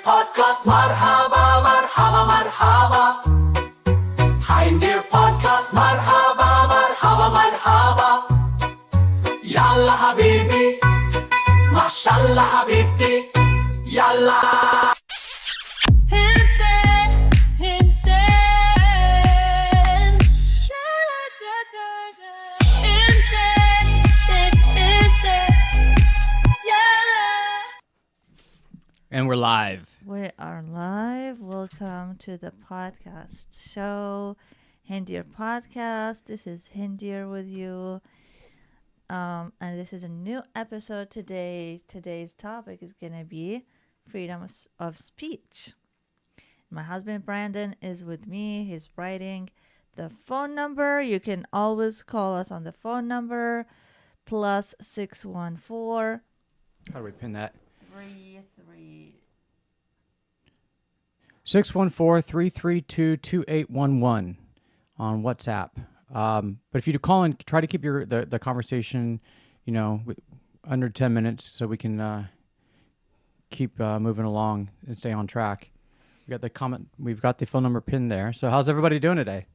Podcast مرحبا مرحبا مرحبا Hind Deer Podcast مرحبا مرحبا مرحبا يلا حبيبي ما شاء الله حبيبتي يلا And we're live. We are live. Welcome to the podcast show, Hind Deer Podcast. This is Hind Deer with you. And this is a new episode today. Today's topic is going to be freedom of speech. My husband Brandon is with me. He's writing the phone number. You can always call us on the phone number +614. How do we pin that? 614-332-2811 on WhatsApp. But if you call and try to keep the conversation, under 10 minutes, so we can keep moving along and stay on track. We've got the phone number pinned there. So how's everybody doing today?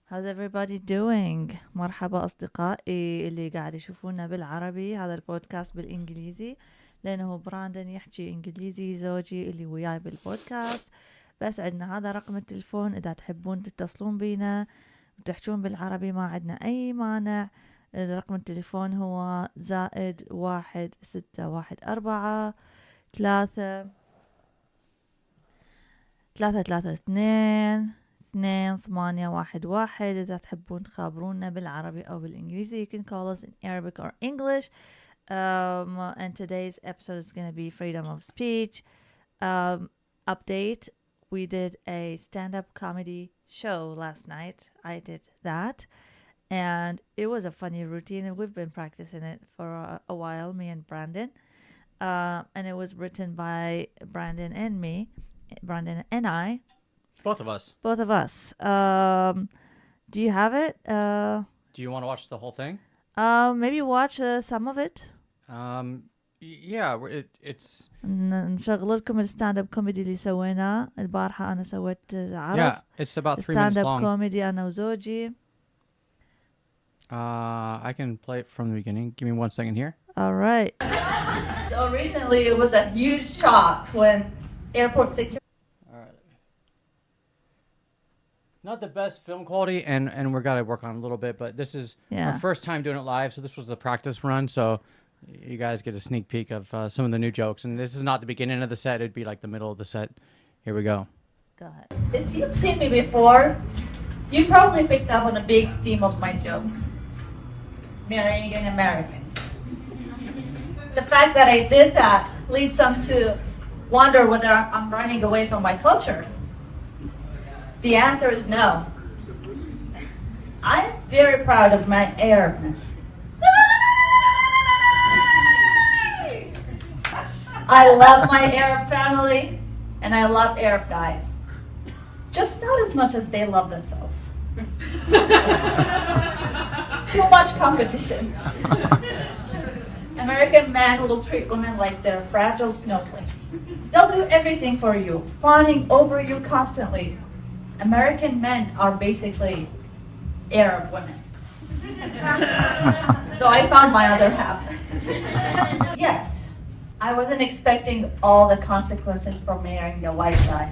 How's everybody doing? مرحبا أصدقائي اللي قاعد يشوفونا بالعربي. هذا البودكاست بالإنجليزي لأنه براندن يحكي إنجليزي، زوجي اللي وياي بالبودكاست. بس عندنا هذا رقم التلفون إذا تحبون تتصلون بينا وتحجون بالعربي ما عندنا أي مانع. رقم التلفون هو +1 614 332 2811. إذا تحبون تخابرونا بالعربي أو بالإنجليزي. You can call us in Arabic or English. And today's episode is going to be freedom of speech. Update. We did a stand-up comedy show last night. I did that. And it was a funny routine. And we've been practicing it for a while, me and Brandon. And it was written by Brandon and me. Brandon and I. Both of us. Both of us. Do you have it? Do you want to watch the whole thing? Maybe watch some of it. Yeah, it's... نشغل لكم الستاند اب كوميدي اللي سويناه البارحة. أنا سويت عرض. Yeah, it's about 3 minutes long. ستاند اب كوميدي أنا وزوجي. I can play it from the beginning. Give me 1 second here. All right. So recently it was a huge shock when airport security. All right. Not the best film quality, and we're gotta work on it a little bit, but this is our first time doing it live, so this was a practice run, so you guys get a sneak peek of some of the new jokes. And this is not the beginning of the set, it'd be like the middle of the set. Here we go. Go ahead. If you've seen me before, you probably picked up on a big theme of my jokes. Marrying an American. The fact that I did that leads some to wonder whether I'm running away from my culture. The answer is no. I'm very proud of my Arabness. I love my Arab family and I love Arab guys. Just not as much as they love themselves. Too much competition. American men will treat women like they're fragile snowflakes. They'll do everything for you, fawning over you constantly. American men are basically Arab women. So I found my other half. Yet, I wasn't expecting all the consequences from marrying a white guy.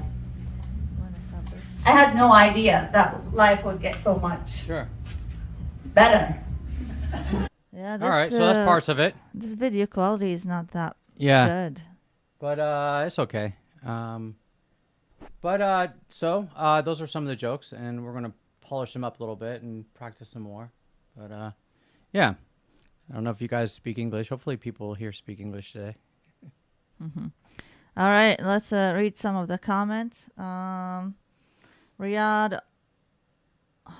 I had no idea that life would get so much better. Yeah. All right, so that's parts of it. This video quality is not that good. But it's okay. So those are some of the jokes, and we're gonna polish them up a little bit and practice some more. But yeah, I don't know if you guys speak English. Hopefully, people here speak English today. Mm-hmm. All right, let's read some of the comments. Riyadh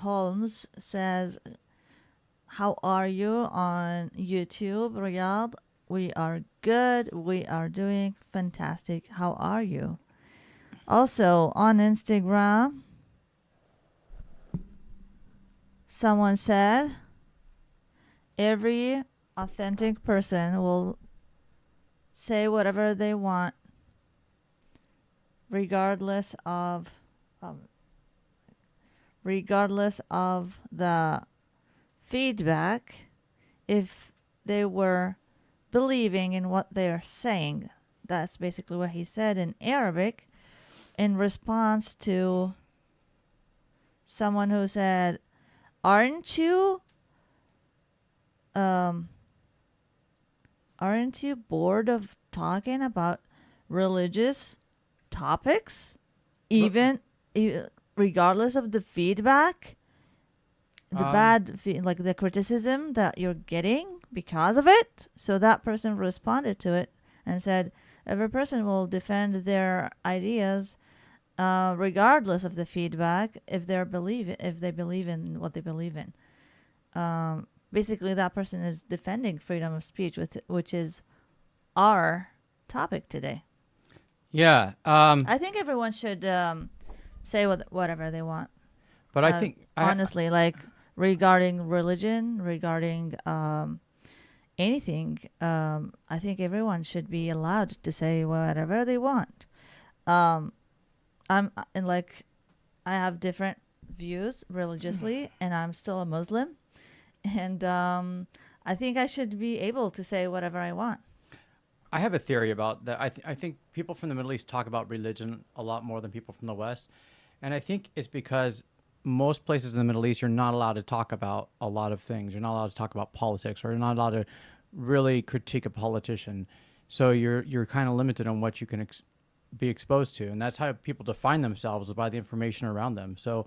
Holmes says, "How are you on YouTube, Riyadh? We are good. We are doing fantastic. How are you?" Also on Instagram, someone said, "Every authentic person will say whatever they want regardless of the feedback, if they were believing in what they are saying. That's basically what he said in Arabic in response to someone who said, aren't you bored of talking about religious topics, even regardless of the feedback, like the criticism that you're getting because of it? So that person responded to it and said, every person will defend their ideas regardless of the feedback if they believe in what they believe in. Basically, that person is defending freedom of speech, which is our topic today. Yeah. I think everyone should say whatever they want. But I think honestly, like regarding religion, regarding anything, I think everyone should be allowed to say whatever they want. I have different views religiously, and I'm still a Muslim, and I think I should be able to say whatever I want. I have a theory about that. I think people from the Middle East talk about religion a lot more than people from the West, and I think it's because most places in the Middle East, you're not allowed to talk about a lot of things. You're not allowed to talk about politics, or you're not allowed to really critique a politician. So you're kind of limited on what you can be exposed to, and that's how people define themselves, by the information around them. So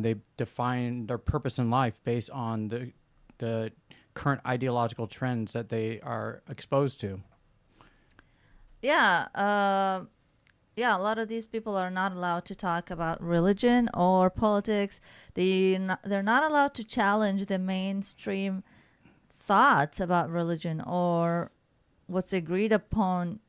they define their purpose in life based on the current ideological trends that they are exposed to. Yeah, a lot of these people are not allowed to talk about religion or politics. They're not allowed to challenge the mainstream thoughts about religion or what's agreed upon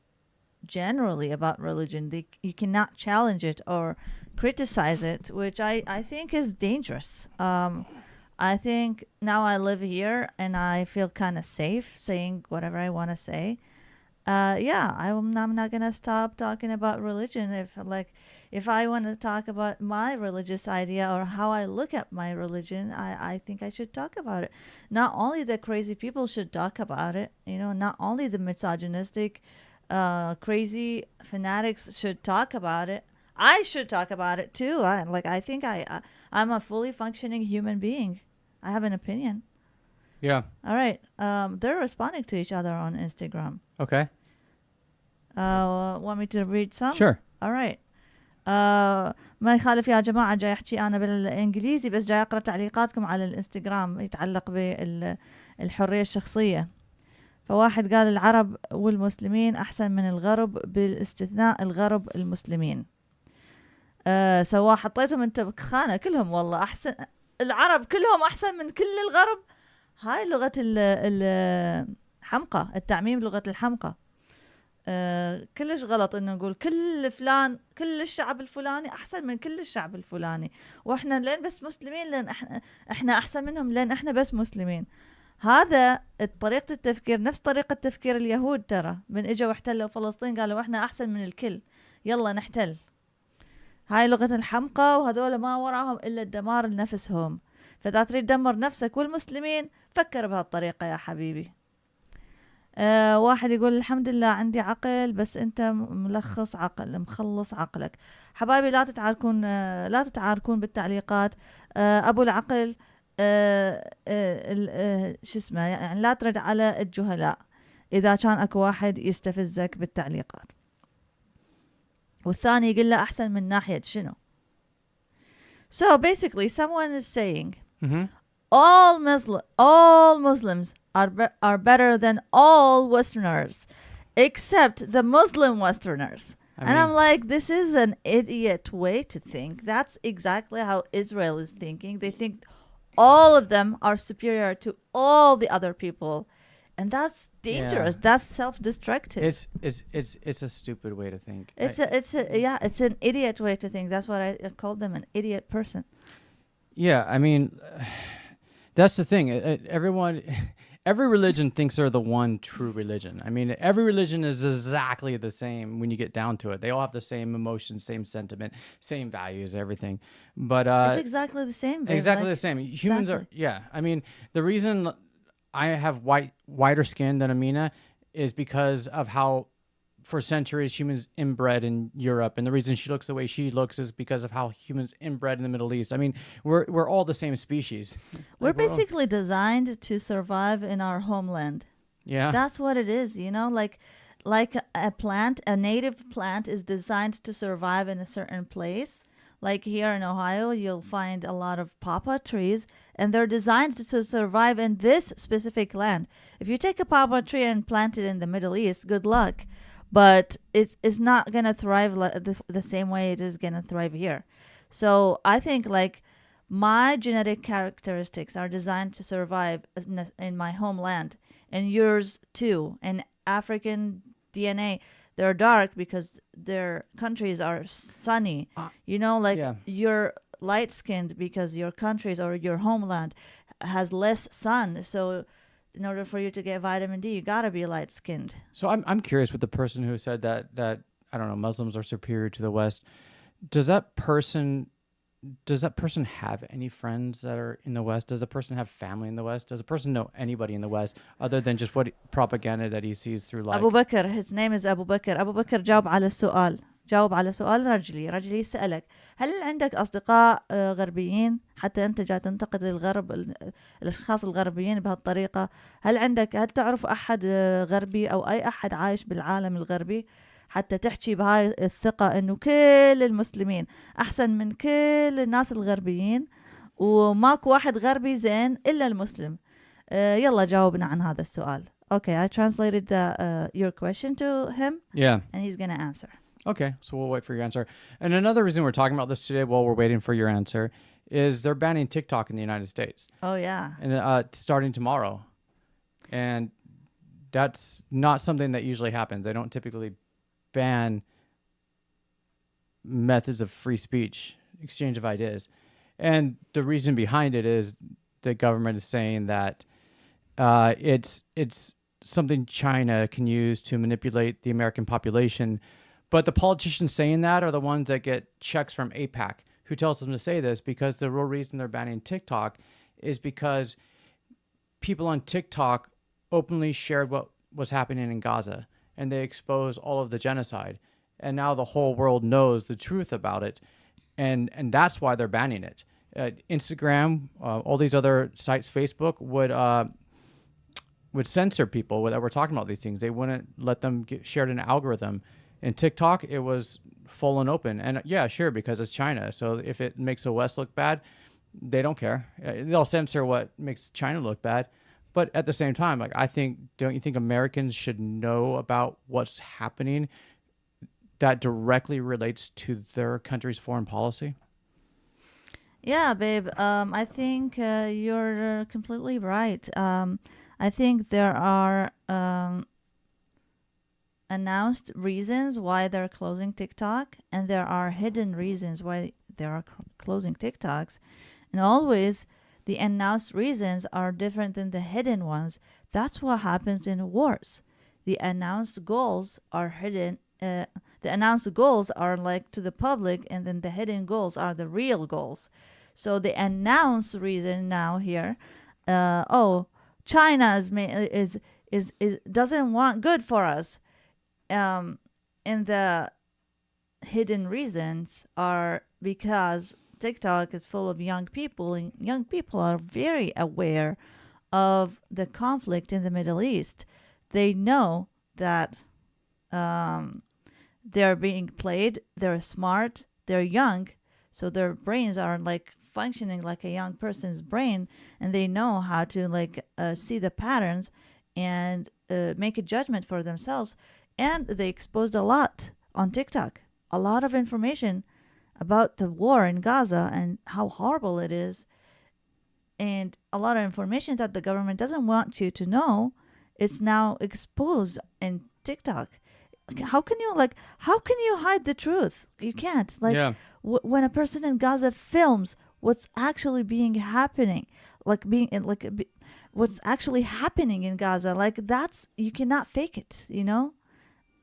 generally about religion. You cannot challenge it or criticize it, which I think is dangerous. I think now I live here and I feel kind of safe saying whatever I want to say. I'm not gonna stop talking about religion. If I want to talk about my religious idea or how I look at my religion, I think I should talk about it. Not only the crazy people should talk about it, not only the misogynistic, crazy fanatics should talk about it. I should talk about it too. I think I'm a fully functioning human being. I have an opinion. Yeah. All right. They're responding to each other on Instagram. Okay. Want me to read some? Sure. All right. ما يخالف يا جماعة، جاي أحكي أنا بالإنجليزي بس جاي أقرأ تعليقاتكم على الإنستغرام يتعلق بالحرية الشخصية. فواحد قال العرب والمسلمين أحسن من الغرب بالاستثناء الغرب المسلمين. سواء حطيتهم أنت بخانة كلهم والله أحسن. العرب كلهم أحسن من كل الغرب. هاي لغة الحمقى، التعميم لغة الحمقى. كلش غلط إنه نقول كل الشعب الفلاني أحسن من كل الشعب الفلاني، وإحنا لين بس مسلمين، لين إحنا أحسن منهم لين إحنا بس مسلمين. هذا طريقة التفكير نفس طريقة تفكير اليهود، ترى من إجوا واحتلوا فلسطين قالوا إحنا أحسن من الكل، يلا نحتل. هاي لغة الحمقى، وهذول ما وراهم إلا الدمار لنفسهم. فإذا تريد تدمر نفسك والمسلمين فكر بهالطريقة يا حبيبي. واحد يقول الحمد لله عندي عقل بس أنت مخلص عقلك. حبايبي لا تتعاركون بالتعليقات. أبو العقل شو اسمه، يعني لا ترد على الجهلاء إذا كان أكو واحد يستفزك بالتعليقات. والثاني يقول له أحسن من ناحية شنو. So basically someone is saying all Muslims are better than all Westerners except the Muslim Westerners. And I'm like, this is an idiot way to think. That's exactly how Israel is thinking. They think all of them are superior to all the other people. And that's dangerous. Yeah. That's self-destructive. It's a stupid way to think. It's an idiot way to think. That's what I called them, an idiot person. Yeah, I mean, that's the thing. every religion thinks they're the one true religion. I mean, every religion is exactly the same when you get down to it. They all have the same emotions, same sentiment, same values, everything. But It's exactly the same. Babe. exactly Like, the same. Humans are, exactly. yeah. I mean, the reason I have whiter skin than Amina is because of how, for centuries, humans inbred in Europe, and the reason she looks the way she looks is because of how humans inbred in the Middle East. I mean, we're all the same species. We're Like, all- basically designed to survive in our homeland. yeah. That's what it is, you know, like a plant, a native plant is designed to survive in a certain place. Like here in Ohio, you'll find a lot of pawpaw trees, and they're designed to survive in this specific land. If you take a pawpaw tree and plant it in the Middle East, good luck. But it's not gonna thrive the same way it is gonna thrive here. So I think like my genetic characteristics are designed to survive in my homeland, and yours too. And African DNA, they're dark because their countries are sunny. You know, like Yeah. you're light skinned because your countries or your homeland has less sun. So in order for you to get vitamin D, you gotta be light skinned. So I'm curious with the person who said that I don't know, Muslims are superior to the West. Does that person have any friends that are in the West? Does a person have family in the West? Does a person know anybody in the West other than just what propaganda that he sees through like? أبو بكر, his name is أبو بكر. أبو بكر جاوب على السؤال. جاوب على سؤال رجلي سألك هل عندك أصدقاء غربيين حتى أنت جاي تنتقد الغرب الأشخاص الغربيين بهالطريقة؟ هل تعرف أحد غربي أو أي أحد عايش بالعالم الغربي حتى تحكي بهاي الثقة إنه كل المسلمين أحسن من كل الناس الغربيين وماكو واحد غربي زين إلا المسلم؟ يلا جاوبنا عن هذا السؤال. Okay, I translated your question to him. Yeah. And he's gonna answer. Okay, so we'll wait for your answer. And another reason we're talking about this today while we're waiting for your answer is they're banning TikTok in the United States. Oh yeah. And starting tomorrow. And that's not something that usually happens. They don't typically ban methods of free speech, exchange of ideas. And the reason behind it is the government is saying that it's something China can use to manipulate the American population. But the politicians saying that are the ones that get checks from AIPAC, who tells them to say this, because the real reason they're banning TikTok is because people on TikTok openly shared what was happening in Gaza, and they exposed all of the genocide. And now the whole world knows the truth about it, and that's why they're banning it. Instagram, all these other sites, Facebook would censor people that were talking about these things. They wouldn't let them get shared an algorithm. In TikTok, it was full and open. And yeah, sure, because it's China. So if it makes the West look bad, they don't care. They'll censor what makes China look bad. But at the same time, like don't you think Americans should know about what's happening that directly relates to their country's foreign policy? Yeah, babe. I think you're completely right. I think there are announced reasons why they're closing TikTok, and there are hidden reasons why they are closing TikToks. And always the announced reasons are different than the hidden ones. That's what happens in wars. The announced goals are hidden. The announced goals are like to the public, and then the hidden goals are the real goals. So the announced reason now here, China is doesn't want good for us. And the hidden reasons are because TikTok is full of young people, and young people are very aware of the conflict in the Middle East. They know that they're being played, they're smart, they're young, so their brains are like functioning like a young person's brain, and they know how to see the patterns and make a judgment for themselves. And they exposed a lot on TikTok, a lot of information about the war in Gaza and how horrible it is, and a lot of information that the government doesn't want you to know. It's now exposed in TikTok. How can you hide the truth? You can't. Yeah. When a person in Gaza films what's actually being happening, what's actually happening in Gaza. Like that's, you cannot fake it, you know.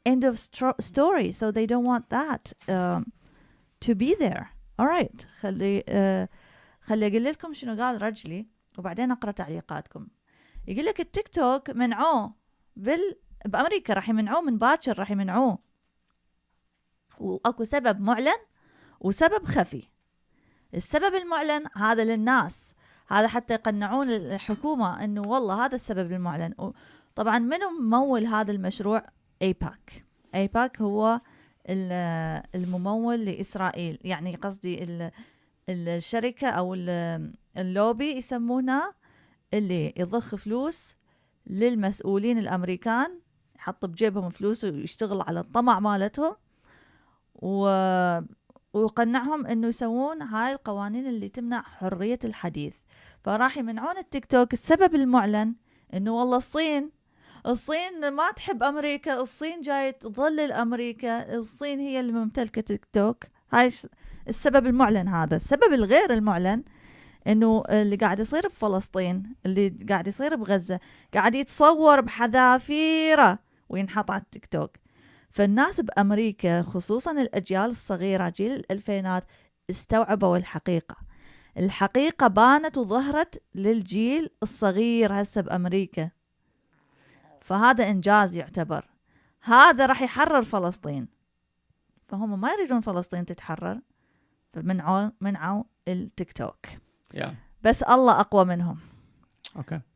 End of story. So they don't want that to be there. All right. خلي أقول لكم شنو قال رجلي وبعدين أقرأ تعليقاتكم. يقول لك التيك توك منعوه بأمريكا، راح يمنعوه من باكر، راح يمنعوه، وأكو سبب معلن وسبب خفي. السبب المعلن هذا للناس، هذا حتى يقنعون الحكومة إنه والله هذا السبب المعلن. طبعا منو ممول هذا المشروع؟ ايباك هو الممول لإسرائيل، يعني قصدي الشركة أو اللوبي يسمونها، اللي يضخ فلوس للمسؤولين الأمريكان، يحط بجيبهم فلوس ويشتغل على الطمع مالتهم ويقنعهم إنه يسوون هاي القوانين اللي تمنع حرية الحديث. فراح يمنعون التيك توك. السبب المعلن إنه والله الصين ما تحب أمريكا، الصين جاي تضلل أمريكا، الصين هي اللي ممتلكة تيك توك. هاي السبب المعلن. هذا السبب الغير المعلن إنه اللي قاعد يصير بفلسطين، اللي قاعد يصير بغزة، قاعد يتصور بحذافيره وينحط على التيك توك. فالناس بأمريكا خصوصا الأجيال الصغيرة، جيل الألفينات، استوعبوا الحقيقة بانت وظهرت للجيل الصغير هسه بأمريكا. فهذا إنجاز يعتبر. هذا راح يحرر فلسطين، فهم ما يريدون فلسطين تتحرر، فمنعوا التيك توك. بس الله أقوى منهم.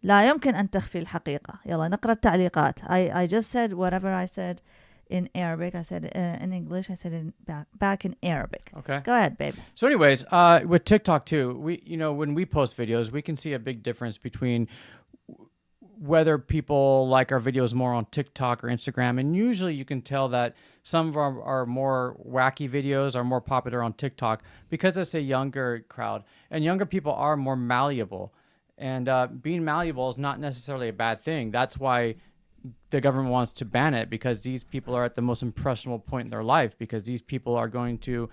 لا يمكن أن تخفي الحقيقة. يلا نقرأ التعليقات. I just said whatever I said in Arabic. I said in English. I said it back in Arabic. Okay. Go ahead, babe. So anyways, with TikTok too, when we post videos, we can see a big difference between whether people like our videos more on TikTok or Instagram. And usually you can tell that some of our more wacky videos are more popular on TikTok because it's a younger crowd, and younger people are more malleable. And being malleable is not necessarily a bad thing. That's why the government wants to ban it, because these people are at the most impressionable point in their life, because these people are going to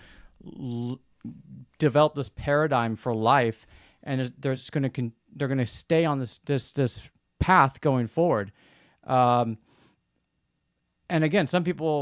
develop this paradigm for life, and they're going to stay on this path going forward. And again, some people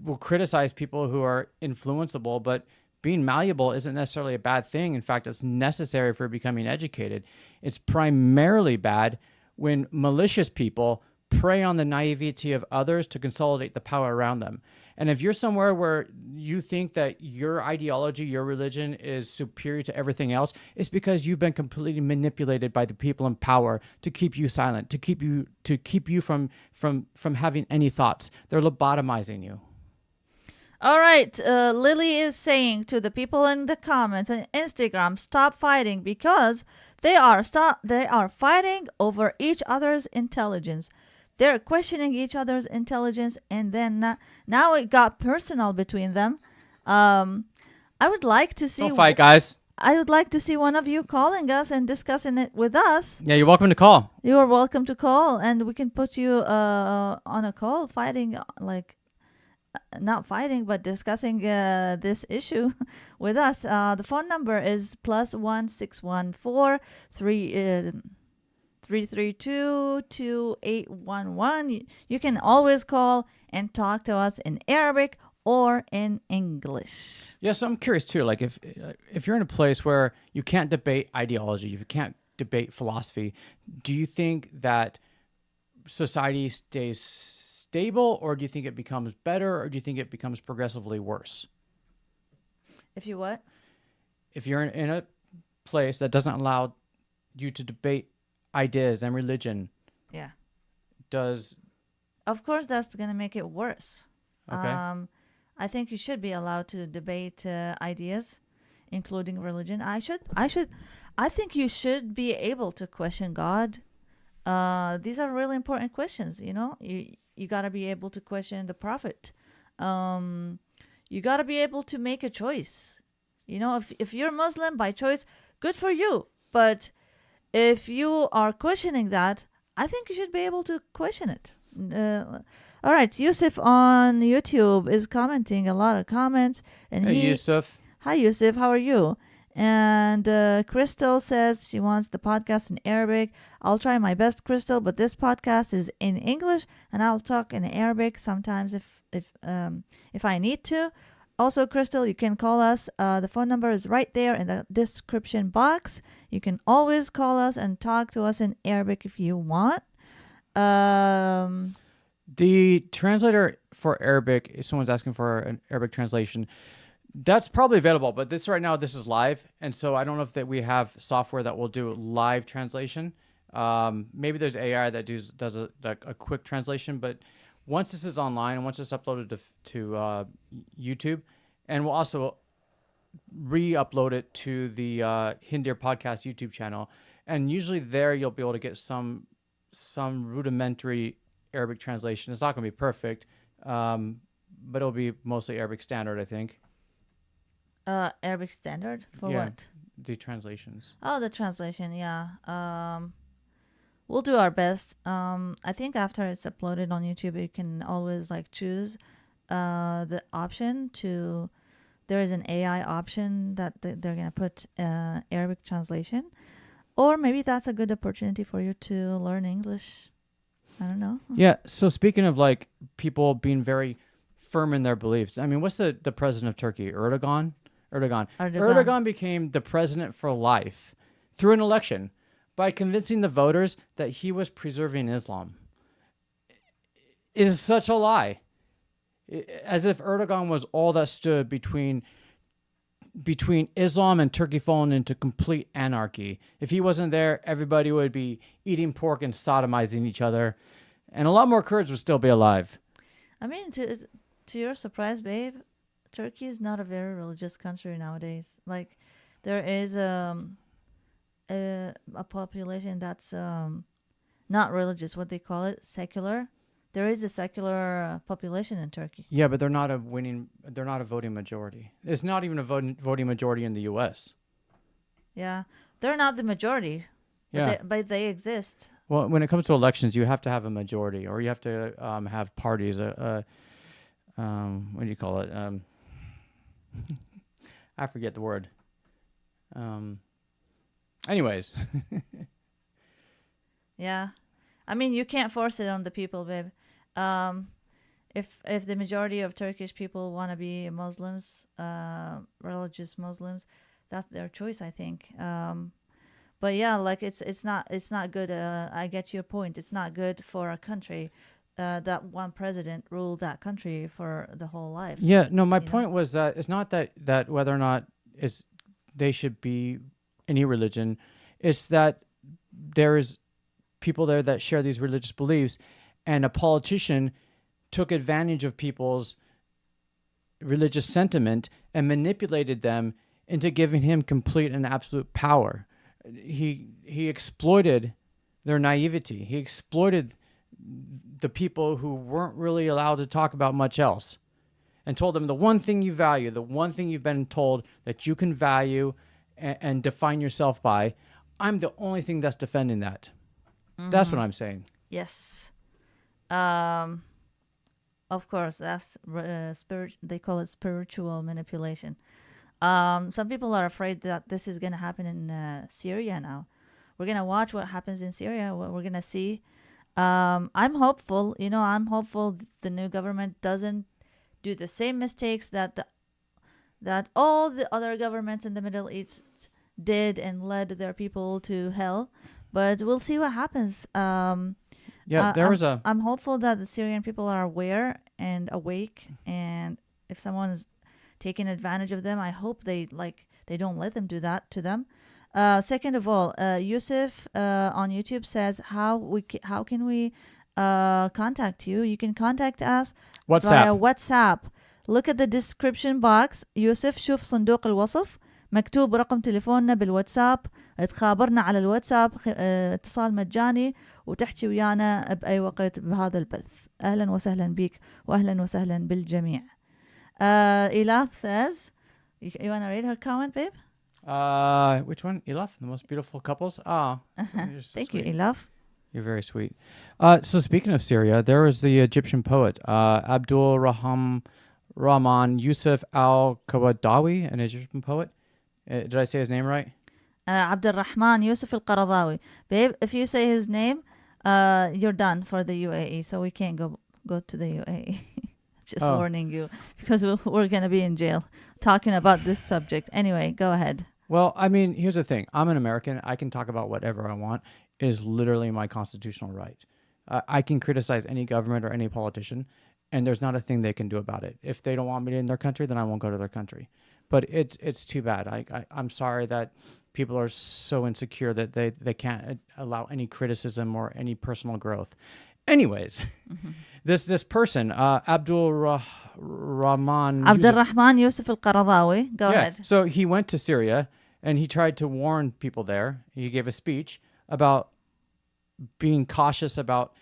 will criticize people who are influenceable, but being malleable isn't necessarily a bad thing. In fact, it's necessary for becoming educated. It's primarily bad when malicious people prey on the naivety of others to consolidate the power around them. And if you're somewhere where you think that your ideology, your religion is superior to everything else, it's because you've been completely manipulated by the people in power to keep you silent, to keep you from having any thoughts. They're lobotomizing you. All right, Lily is saying to the people in the comments on Instagram, stop fighting, because they are fighting over each other's intelligence. They're questioning each other's intelligence, and then now it got personal between them. I would like to see... Don't fight, guys. I would like to see one of you calling us and discussing it with us. Yeah, you're welcome to call. You are welcome to call, and we can put you on a call fighting, like... not fighting, but discussing this issue with us. The phone number is +1 614 332 2811. You can always call and talk to us in Arabic or in English. Yeah, so I'm curious too. Like if you're in a place where you can't debate ideology, you can't debate philosophy, do you think that society stays stable, or do you think it becomes better, or do you think it becomes progressively worse? If you what? If you're in a place that doesn't allow you to debate ideas and religion, yeah, of course that's going to make it worse. Okay. I think you should be allowed to debate ideas, including religion. I think you should be able to question God. These are really important questions, you know. You got to be able to question the prophet. You got to be able to make a choice. You know, if you're Muslim by choice, good for you. But if you are questioning that, I think you should be able to question it. All right, Yusuf on YouTube is commenting a lot of comments. And hey, Yusuf. Hi, Yusuf. How are you? And Crystal says she wants the podcast in Arabic. I'll try my best, Crystal, but this podcast is in English, and I'll talk in Arabic sometimes if I need to. Also, Crystal, you can call us. The phone number is right there in the description box. You can always call us and talk to us in Arabic if you want. The translator for Arabic, if someone's asking for an Arabic translation, that's probably available, but this right now, this is live. And so I don't know if that we have software that will do live translation. Maybe there's AI that does a quick translation, but once this is online and once it's uploaded to YouTube, and we'll also re-upload it to the Hind Deer Podcast YouTube channel. And usually there you'll be able to get some rudimentary Arabic translation. It's not going to be perfect, but it'll be mostly Arabic standard, I think. Arabic standard for what? The translations. Oh, the translation, yeah. We'll do our best. I think after it's uploaded on YouTube, you can always choose the option to. There is an AI option that they're gonna put Arabic translation, or maybe that's a good opportunity for you to learn English. I don't know. Yeah. So speaking of people being very firm in their beliefs, I mean, what's the president of Turkey? Erdogan. Erdogan became the president for life through an election by convincing the voters that he was preserving Islam. It is such a lie. As if Erdogan was all that stood between Islam and Turkey falling into complete anarchy. If he wasn't there, everybody would be eating pork and sodomizing each other, and a lot more Kurds would still be alive. I mean, to your surprise, babe, Turkey is not a very religious country nowadays. There is a population that's not religious. What they call it, secular. There is a secular population in Turkey. Yeah, but they're not a voting majority. It's not even a voting majority in the U.S. Yeah, they're not the majority. Yeah, but they exist. Well, when it comes to elections, you have to have a majority, or you have to have parties. What do you call it? I forget the word. Anyways. Yeah, I mean, you can't force it on the people, babe. If the majority of Turkish people want to be Muslims, religious Muslims, that's their choice, I think. But yeah, it's not good. I get your point. It's not good for a country that one president ruled that country for the whole life. Yeah, no, my point was that it's not that whether or not they should be any religion. It's that there is people there that share these religious beliefs, and a politician took advantage of people's religious sentiment and manipulated them into giving him complete and absolute power. He exploited their naivety. He exploited the people who weren't really allowed to talk about much else, and told them the one thing you value, the one thing you've been told that you can value and define yourself by, I'm the only thing that's defending that. Mm-hmm. That's what I'm saying. Yes. Of course, that's they call it spiritual manipulation. Some people are afraid that this is going to happen in Syria now. We're going to watch what happens in Syria. What we're going to see. I'm hopeful. I'm hopeful the new government doesn't do the same mistakes that all the other governments in the Middle East did and led their people to hell. But we'll see what happens. I'm hopeful that the Syrian people are aware and awake, and if someone's taking advantage of them, I hope they don't let them do that to them. Second of all, Yusuf on YouTube says how can we contact you? You can contact us via WhatsApp. Look at the description box. يوسف شوف صندوق الوصف مكتوب رقم تليفوننا بالواتساب. تخابرنا على الواتساب اتصال مجاني وتحكي ويانا بأي وقت بهذا البث. أهلا وسهلا بك وأهلا وسهلا بالجميع. Elaf says, you want to read her comment, babe? Which one? Elaf? The most beautiful couples? So Thank sweet. you, Elaf. You're very sweet. So speaking of Syria, there was the Egyptian poet, Abdul Rahman Yusuf al-Qawadawi, an Egyptian poet. Did I say his name right? Abdurrahman Yusuf al-Qaradawi. Babe, if you say his name, you're done for the UAE, so we can't go to the UAE. Just warning you, because we're going to be in jail talking about this subject. Anyway, go ahead. Well, I mean, here's the thing. I'm an American. I can talk about whatever I want. It is literally my constitutional right. I can criticize any government or any politician, and there's not a thing they can do about it. If they don't want me in their country, then I won't go to their country. But it's too bad. I'm sorry that people are so insecure that they can't allow any criticism or any personal growth. Anyways, this person, Abdulrahman Yusuf al-Qaradawi. Go ahead. So he went to Syria and he tried to warn people there. He gave a speech about being cautious about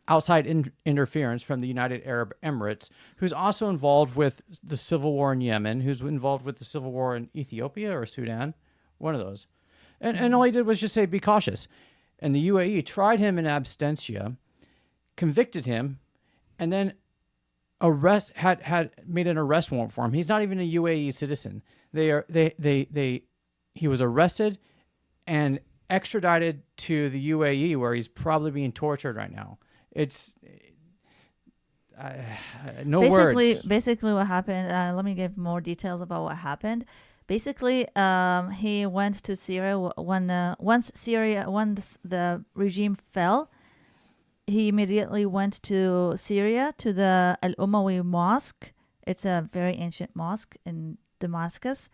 outside interference from the United Arab Emirates, who's also involved with the civil war in Yemen, who's involved with the civil war in Ethiopia or Sudan, one of those. And all he did was just say, be cautious. And the UAE tried him in absentia, convicted him, and then had made an arrest warrant for him. He's not even a UAE citizen. He was arrested and extradited to the UAE, where he's probably being tortured right now. It's words. Basically, what happened? Let me give more details about what happened. Basically, he went to Syria once the regime fell. He immediately went to Syria to the Al-Umawi Mosque. It's a very ancient mosque in Damascus.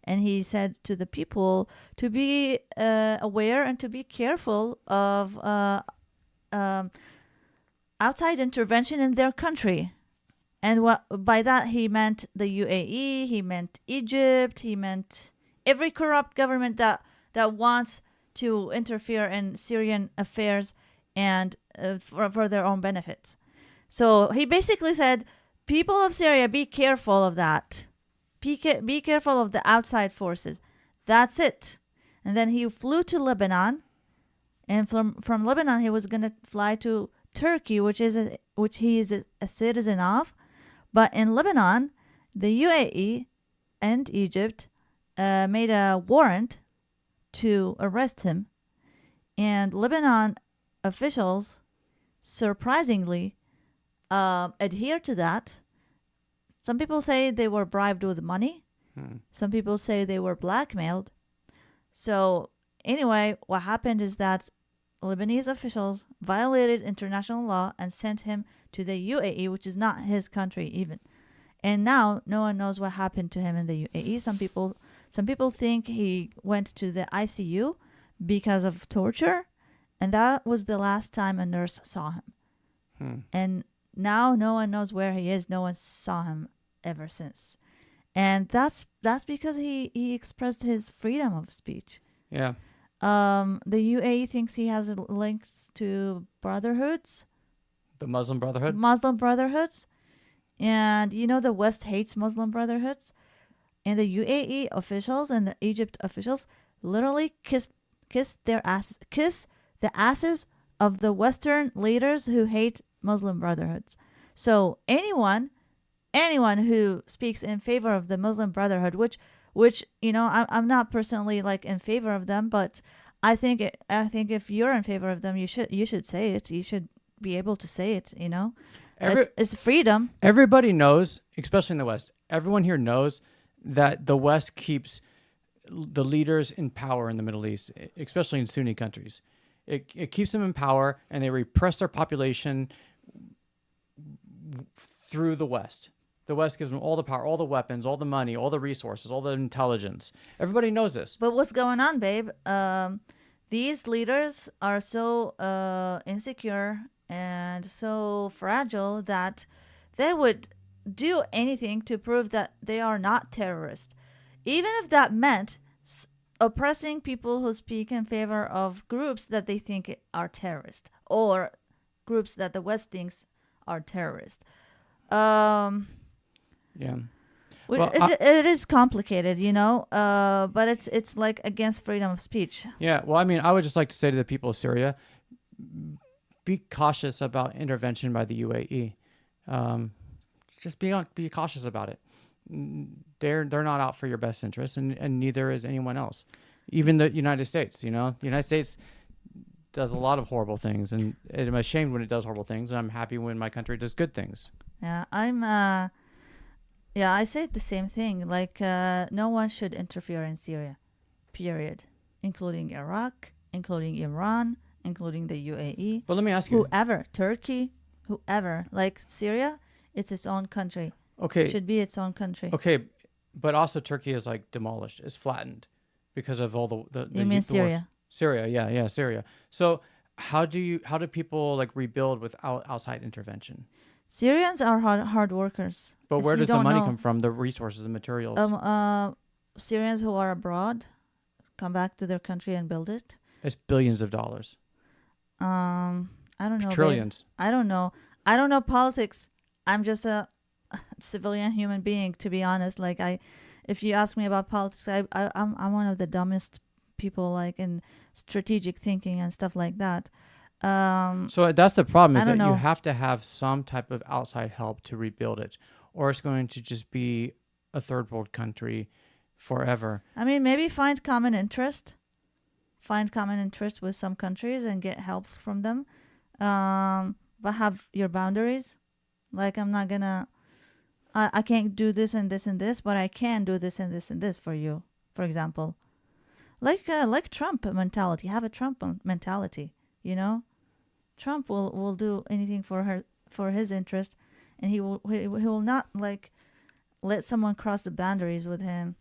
And he said to the people to be aware and to be careful of outside intervention in their country. And by that he meant the UAE, he meant Egypt, he meant every corrupt government that wants to interfere in Syrian affairs and for their own benefits. So he basically said, people of Syria, be careful of that. Be careful of the outside forces. That's it. And then he flew to Lebanon, and from Lebanon he was going to fly to Turkey, which he is a citizen of. But in Lebanon, the UAE and Egypt made a warrant to arrest him, and Lebanon officials surprisingly adhere to that. Some people say they were bribed with money. Some people say they were blackmailed. So anyway, what happened is that Lebanese officials violated international law and sent him to the UAE, which is not his country even. And now no one knows what happened to him in the UAE. Some people think he went to the ICU because of torture, and that was the last time a nurse saw him. And now no one knows where he is. No one saw him ever since. And that's because he expressed his freedom of speech. Yeah. The UAE thinks he has links to brotherhoods. The Muslim Brotherhood? Muslim brotherhoods. And the West hates Muslim brotherhoods. And the UAE officials and the Egypt officials literally kiss the asses of the Western leaders who hate Muslim brotherhoods. So anyone who speaks in favor of the Muslim Brotherhood, which I'm not personally in favor of them, but I think if you're in favor of them, you should say it. You should be able to say it. It's freedom. Everybody knows, especially in the West. Everyone here knows that the West keeps the leaders in power in the Middle East, especially in Sunni countries. It keeps them in power, and they repress their population through the West. The West gives them all the power, all the weapons, all the money, all the resources, all the intelligence. Everybody knows this. But what's going on, babe? These leaders are so insecure and so fragile that they would do anything to prove that they are not terrorists. Even if that meant oppressing people who speak in favor of groups that they think are terrorists, or groups that the West thinks are terrorists. Yeah. Well, it is complicated, but it's against freedom of speech. Yeah. Well, I mean, I would just like to say to the people of Syria, be cautious about intervention by the UAE. Just be cautious about it. they're not out for your best interest, and neither is anyone else. Even the United States, the United States does a lot of horrible things, and I'm ashamed when it does horrible things, and I'm happy when my country does good things. Yeah, I say the same thing. Like, no one should interfere in Syria, period, including Iraq, including Iran, including the UAE. But let me ask you, Whoever, Turkey, whoever. Like Syria, it's its own country. okay, It should be its own country. okay, but also Turkey is like demolished, it's flattened because of all the You mean Syria? Syria, yeah, Syria. So how do people like rebuild without outside intervention? Syrians are hard workers. But If where you does the don't money know- come from? The resources, the materials. Syrians who are abroad come back to their country and build it. It's billions of dollars, I don't know. babe. trillions. I don't know. I don't know politics. I'm just a civilian human being, to be honest. Like, if you ask me about politics, I'm one of the dumbest people, like, in strategic thinking and stuff like that. So that's the problem, is I that don't you know. have to have some type of outside help to rebuild it, or it's going to just be a third world country forever. I mean, maybe find common interest with some countries and get help from them. But have your boundaries. Like, I'm not gonna, I can't do this and this and this, but I can do this and this and this for you, for example. Like Trump mentality. Have a Trump mentality, Trump will do anything for his interest, and he will not, like, let someone cross the boundaries with him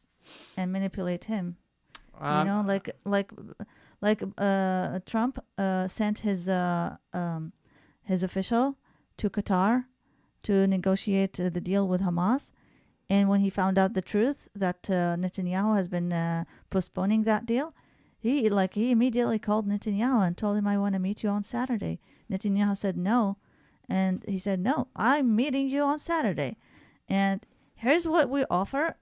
and manipulate him. Trump sent his official to Qatar to negotiate the deal with Hamas, and when he found out the truth that Netanyahu has been postponing that deal, he immediately called Netanyahu and told him, "I want to meet you on Saturday." Netanyahu said no, and he said, "No, I'm meeting you on Saturday." And here's what we offer.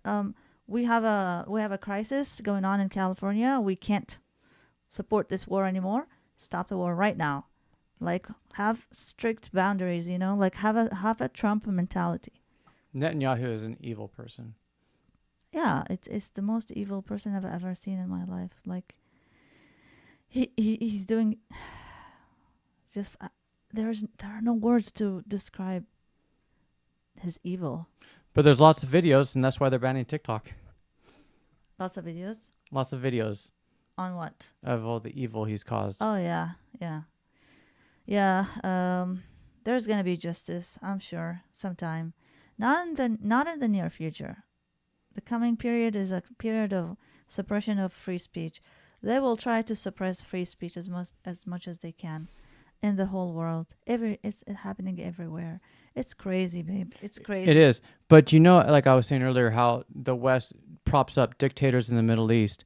We have a crisis going on in California. We can't support this war anymore. Stop the war right now. Like, have strict boundaries, like have a Trump mentality. Netanyahu is an evil person. Yeah, it's the most evil person I've ever seen in my life. Like, he's doing just there are no words to describe his evil. But there's lots of videos, and that's why they're banning TikTok. Lots of videos. Lots of videos On what? of all the evil he's caused. Oh yeah. There's gonna be justice, I'm sure, sometime. Not in the near future. The coming period is a period of suppression of free speech. They will try to suppress free speech as much as they can in the whole world. It's happening everywhere. It's crazy, babe. It's crazy. It is. But like I was saying earlier, how the West props up dictators in the Middle East.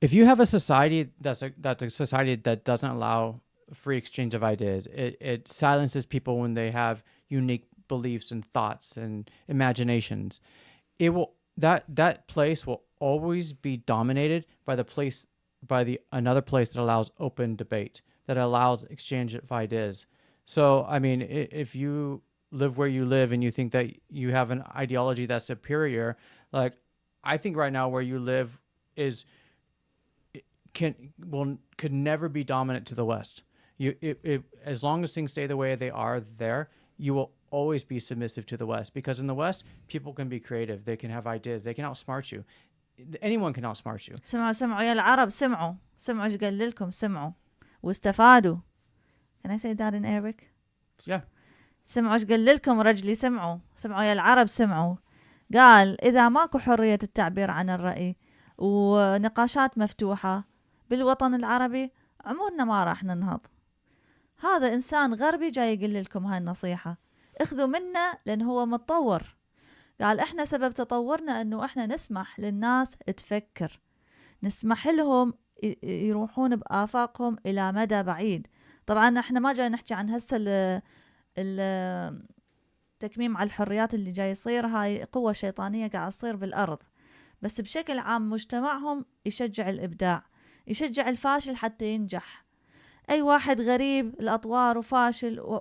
If you have a society that's a society that doesn't allow free exchange of ideas, it silences people when they have unique beliefs and thoughts and imaginations. That place will always be dominated by another place that allows open debate, that allows exchange of ideas. So, I mean, if you live where you live and you think that you have an ideology that's superior, like, I think right now where you live could never be dominant to the West. As long as things stay the way they are there, you will always be submissive to the West, because in the West, people can be creative. They can have ideas. They can outsmart you. Anyone can outsmart you. سمعوا يا العرب سمعوا ايش قال لكم سمعوا واستفادوا. Can I say that in Arabic? Yeah. سمعوا ايش قال لكم رجلي سمعوا يا العرب سمعوا. قال إذا ماكو حرية التعبير عن الرأي ونقاشات مفتوحة بالوطن العربي، عمرنا ما راح ننهض. هذا إنسان غربي جاي يقول لكم هاي النصيحة، اخذوا منه لأن هو متطور. قال إحنا سبب تطورنا أنه إحنا نسمح للناس تفكر، نسمح لهم يروحون بآفاقهم إلى مدى بعيد. طبعا إحنا ما جاي نحكي عن هسه التكميم على الحريات اللي جاي يصير، هاي قوة شيطانية قاعد تصير بالأرض، بس بشكل عام مجتمعهم يشجع الإبداع، يشجع الفاشل حتى ينجح. أي واحد غريب الأطوار وفاشل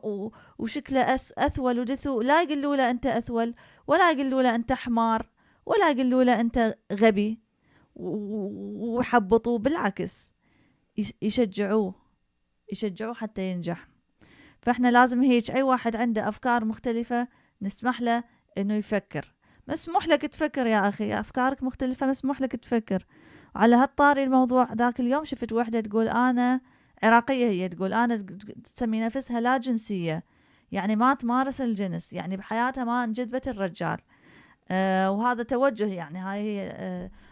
وشكله أثول ودثو، لا يقولوا له أنت أثول، ولا يقولوا له أنت حمار، ولا يقولوا له أنت غبي وحبطوه. بالعكس يشجعوه حتى ينجح. فإحنا لازم هيك أي واحد عنده أفكار مختلفة نسمح له إنه يفكر. مسموح لك تفكر يا أخي، أفكارك مختلفة، مسموح لك تفكر. على هالطاري الموضوع، ذاك اليوم شفت وحدة تقول أنا عراقية، هي تقول أنا تسمي نفسها لا جنسية، يعني ما تمارس الجنس، يعني بحياتها ما انجذبت الرجال. وهذا توجه، يعني هاي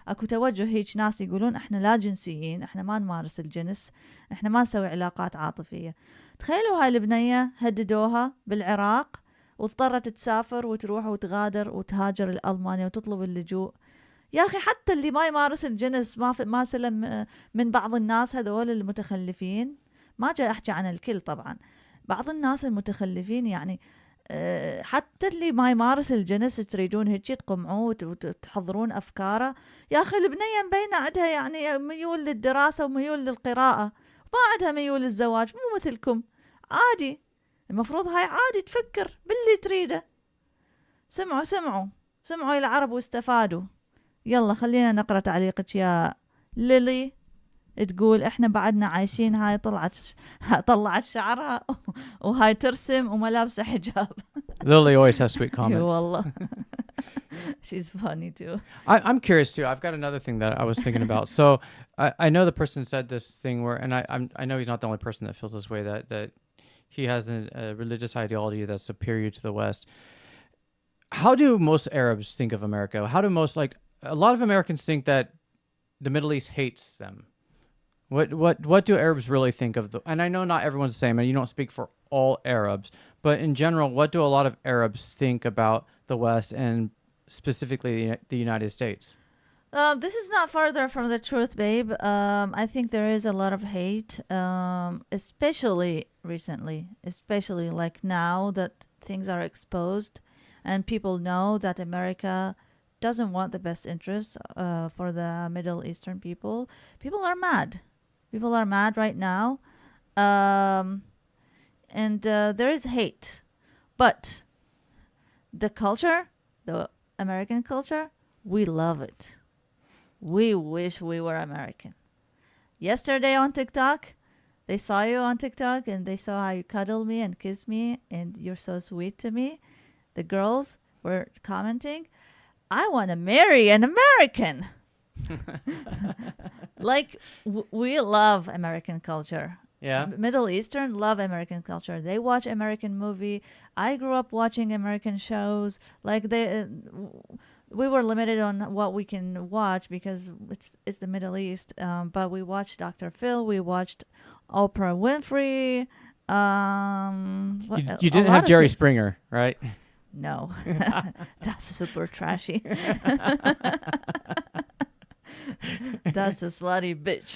اكو توجه هيك ناس يقولون احنا لا جنسيين، احنا ما نمارس الجنس، احنا ما نسوي علاقات عاطفية. تخيلوا هاي البنية هددوها بالعراق واضطرت تسافر وتروح وتغادر وتهاجر لألمانيا وتطلب اللجوء. يا أخي حتى اللي ما يمارس الجنس ما سلم من بعض الناس هذول المتخلفين. ما جاي أحكي عن الكل طبعا، بعض الناس المتخلفين يعني حتى اللي ما يمارس الجنس تريدون هيك تقمعوه وتحضرون أفكاره. يا أخي البنية مبينة عندها يعني ميول للدراسة وميول للقراءة، ما عندها ميول للزواج، مو مثلكم عادي. المفروض هاي عادي تفكر باللي تريده. سمعوا العرب واستفادوا. يلا خلينا نقرأ تعليقك يا ليلي. تقول احنا بعدنا عايشين، هاي طلعت شعرها وهاي ترسم وما لابسه حجاب. Lily always has sweet comments. والله. She's funny too. I'm curious too. I've got another thing that I was thinking about. So I know the person said this thing where, and I know he's not the only person that feels this way, that he has a religious ideology that's superior to the West. How do most Arabs think of America? How do most, like, a lot of Americans think that the Middle East hates them. What do Arabs really think of and I know not everyone's the same, and you don't speak for all Arabs, but in general, what do a lot of Arabs think about the West and specifically the United States? This is not further from the truth, babe. I think there is a lot of hate, especially recently, especially like now that things are exposed and people know that America doesn't want the best interests for the Middle Eastern people. People are mad. People are mad right now. And there is hate. But the culture, the American culture, we love it. We wish we were American. Yesterday on TikTok, they saw you on TikTok and they saw how you cuddle me and kiss me and you're so sweet to me. The girls were commenting, I want to marry an American. Like, we love American culture. Yeah. Middle Eastern love American culture. They watch American movie. I grew up watching American shows. Like, we were limited on what we can watch because it's the Middle East. But we watched Dr. Phil. We watched Oprah Winfrey. You didn't have Jerry Springer, right? No, that's super trashy. That's a slutty bitch.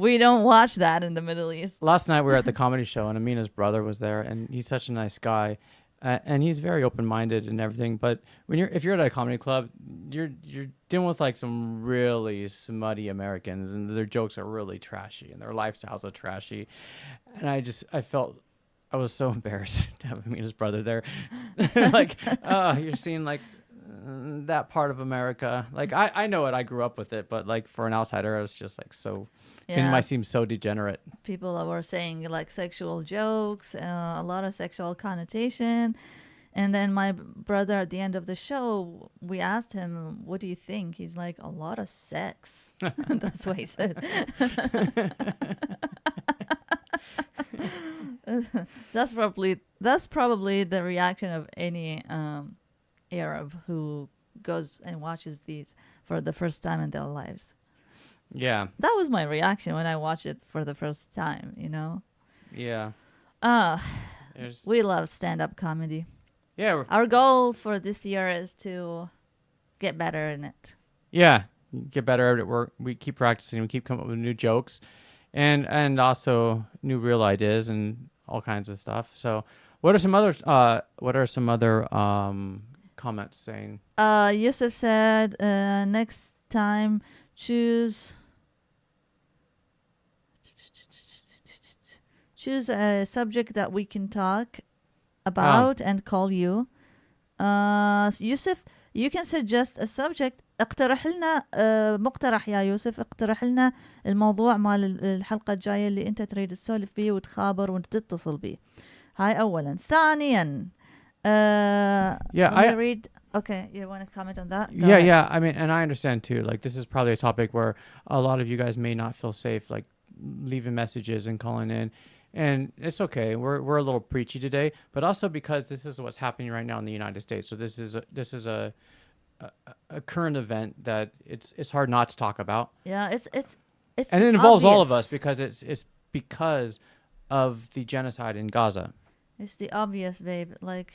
We don't watch that in the Middle East. Last night we were at the comedy show and Amina's brother was there, and he's such a nice guy, and he's very open-minded and everything. But if you're at a comedy club, you're dealing with like some really smutty Americans, and their jokes are really trashy, and their lifestyles are trashy, and I felt. I was so embarrassed to have Amina's brother there. Like, you're seeing like that part of America. Like, I know it. I grew up with it, but like for an outsider, I was just like so. It might seem so degenerate. People were saying like sexual jokes, a lot of sexual connotation, and then my brother at the end of the show, we asked him, "What do you think?" He's like, "A lot of sex." That's what he said. That's probably the reaction of any Arab who goes and watches these for the first time in their lives. Yeah. That was my reaction when I watched it for the first time, you know? Yeah. We love stand-up comedy. Yeah. Our goal for this year is to get better in it. Yeah. Get better at it. We keep practicing. We keep coming up with new jokes and also new real ideas and all kinds of stuff. So what are some other comments saying? Yusuf said, next time choose choose a subject that we can talk about and call you. يوسف, you can suggest a subject. اقترح لنا مقترح يا يوسف. اقترح لنا الموضوع مال الحلقة الجاية اللي انت تريد تسولف بيه وتخابر وتتصل بيه. هاي أولا. ثانيا I read. Okay, you want to comment on that? Go yeah, ahead. yeah. I mean, and I understand too. Like, this is probably a topic where a lot of you guys may not feel safe, like leaving messages and calling in, and it's okay. We're a little preachy today, but also because this is what's happening right now in the United States. So this is a current event that it's hard not to talk about. Yeah, it's And it involves all of obvious. us because it's because of the genocide in Gaza. It's the obvious, babe. Like,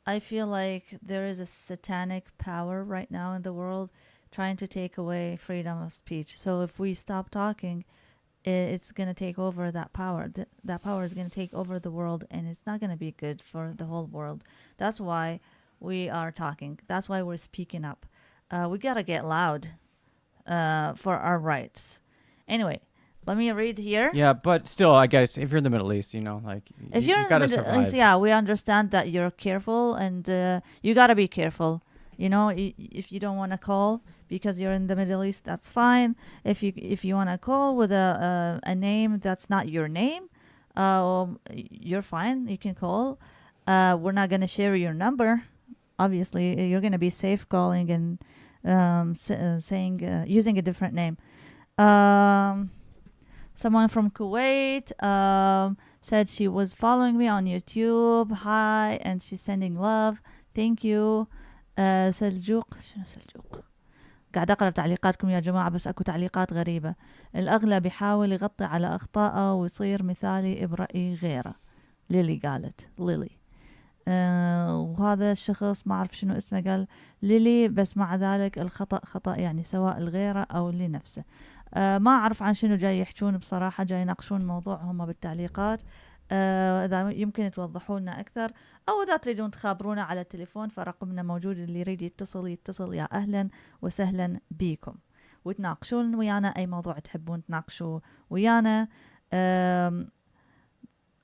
I feel like there is a satanic power right now in the world trying to take away freedom of speech. So if we stop talking, it's going to take over that power. That power is going to take over the world, and it's not going to be good for the whole world. That's why we are talking. That's why we're speaking up. We got to get loud for our rights. Anyway, let me read here. Yeah, but still, I guess if you're in the Middle East, you know, like If you're you in the gotta Middle survive. East, yeah, we understand that you're careful, and you gotta be careful. You know, if you don't want to call because you're in the Middle East, that's fine. If you want to call with a name that's not your name, you're fine. You can call. We're not gonna share your number. Obviously, you're gonna be safe calling and saying using a different name. Someone from Kuwait said she was following me on YouTube. Hi, and she's sending love. Thank you. سلجوق. شنو سلجوق؟ قاعد أقرأ تعليقاتكم يا جماعة، بس أكو تعليقات غريبة. الأغلب يحاول يغطي على أخطائه ويصير مثالي برأي غيره. ليلي قالت. ليلي. وهذا الشخص ما أعرف شنو اسمه قال ليلي، بس مع ذلك الخطأ خطأ، يعني سواء لغيره أو لنفسه. ما أعرف عن شنو جاي يحجون بصراحة، جاي يناقشون الموضوع هم بالتعليقات. إذا يمكن توضحوا لنا أكثر، أو إذا تريدون تخابرونا على التليفون فرقمنا موجود، اللي يريد يتصل يا أهلا وسهلا بيكم، وتناقشون ويانا أي موضوع تحبون تناقشوا ويانا.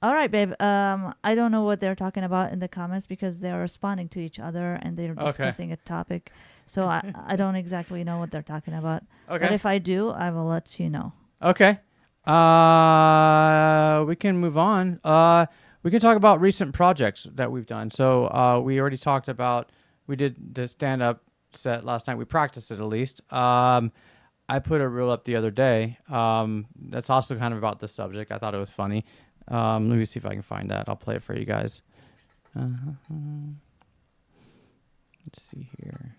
All right, babe. I don't know what they're talking about in the comments because they're responding to each other and they're discussing a topic. So I don't exactly know what they're talking about. Okay. But if I do, I will let you know. Okay. We can move on. We can talk about recent projects that we've done. So we already talked about, we did the stand-up set last night. We practiced it at least. I put a reel up the other day. That's also kind of about this subject. I thought it was funny. Let me see if I can find that. I'll play it for you guys. Let's see here.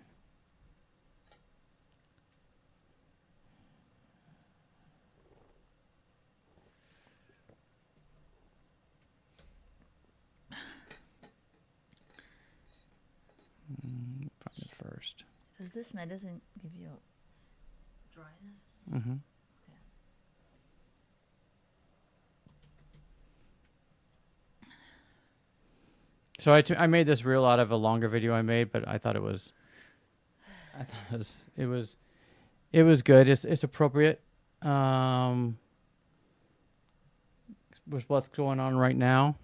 Find it first. Does this medicine give you dryness? Mm-hmm. So I made this reel out of a longer video I made, but I thought it was good. It's appropriate with what's going on right now.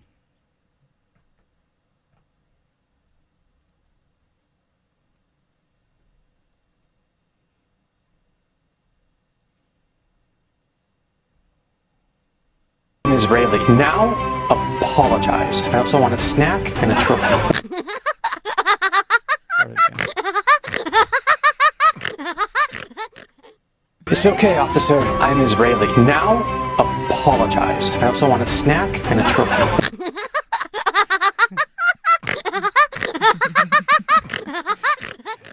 Israeli now apologized. I also want a snack and a trophy. It's okay, officer. I'm Israeli. Now apologized. I also want a snack and a trophy.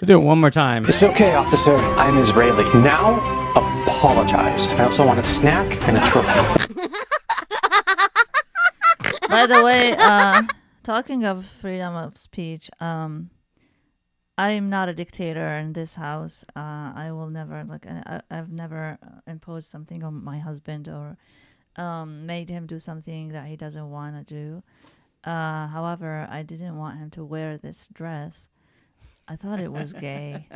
We'll do it one more time. It's okay, officer. I'm Israeli. Now apologized. I also want a snack and a trophy. By the way, talking of freedom of speech, I'm not a dictator in this house. I will never, I've never imposed something on my husband or made him do something that he doesn't want to do. However, I didn't want him to wear this dress. I thought it was gay,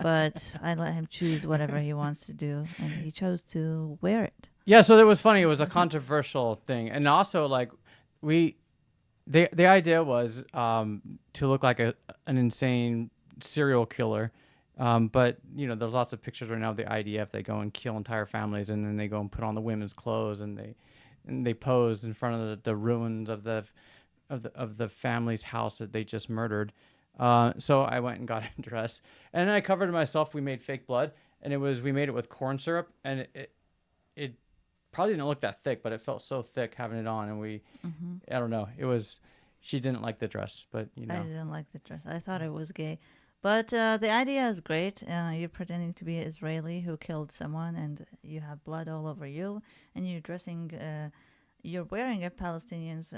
but I let him choose whatever he wants to do, and he chose to wear it. Yeah, so it was funny. It was a controversial thing, and also like the idea was to look like an insane serial killer. But there's lots of pictures right now of the IDF. They go and kill entire families, and then they go and put on the women's clothes, and they posed in front of the ruins of the family's house that they just murdered. So I went and got a dress, and then I covered myself. We made fake blood, and we made it with corn syrup, and it probably didn't look that thick, but it felt so thick having it on, and I don't know. She didn't like the dress, but I didn't like the dress. I thought it was gay. But the idea is great. You're pretending to be an Israeli who killed someone, and you have blood all over you, and you're wearing a Palestinians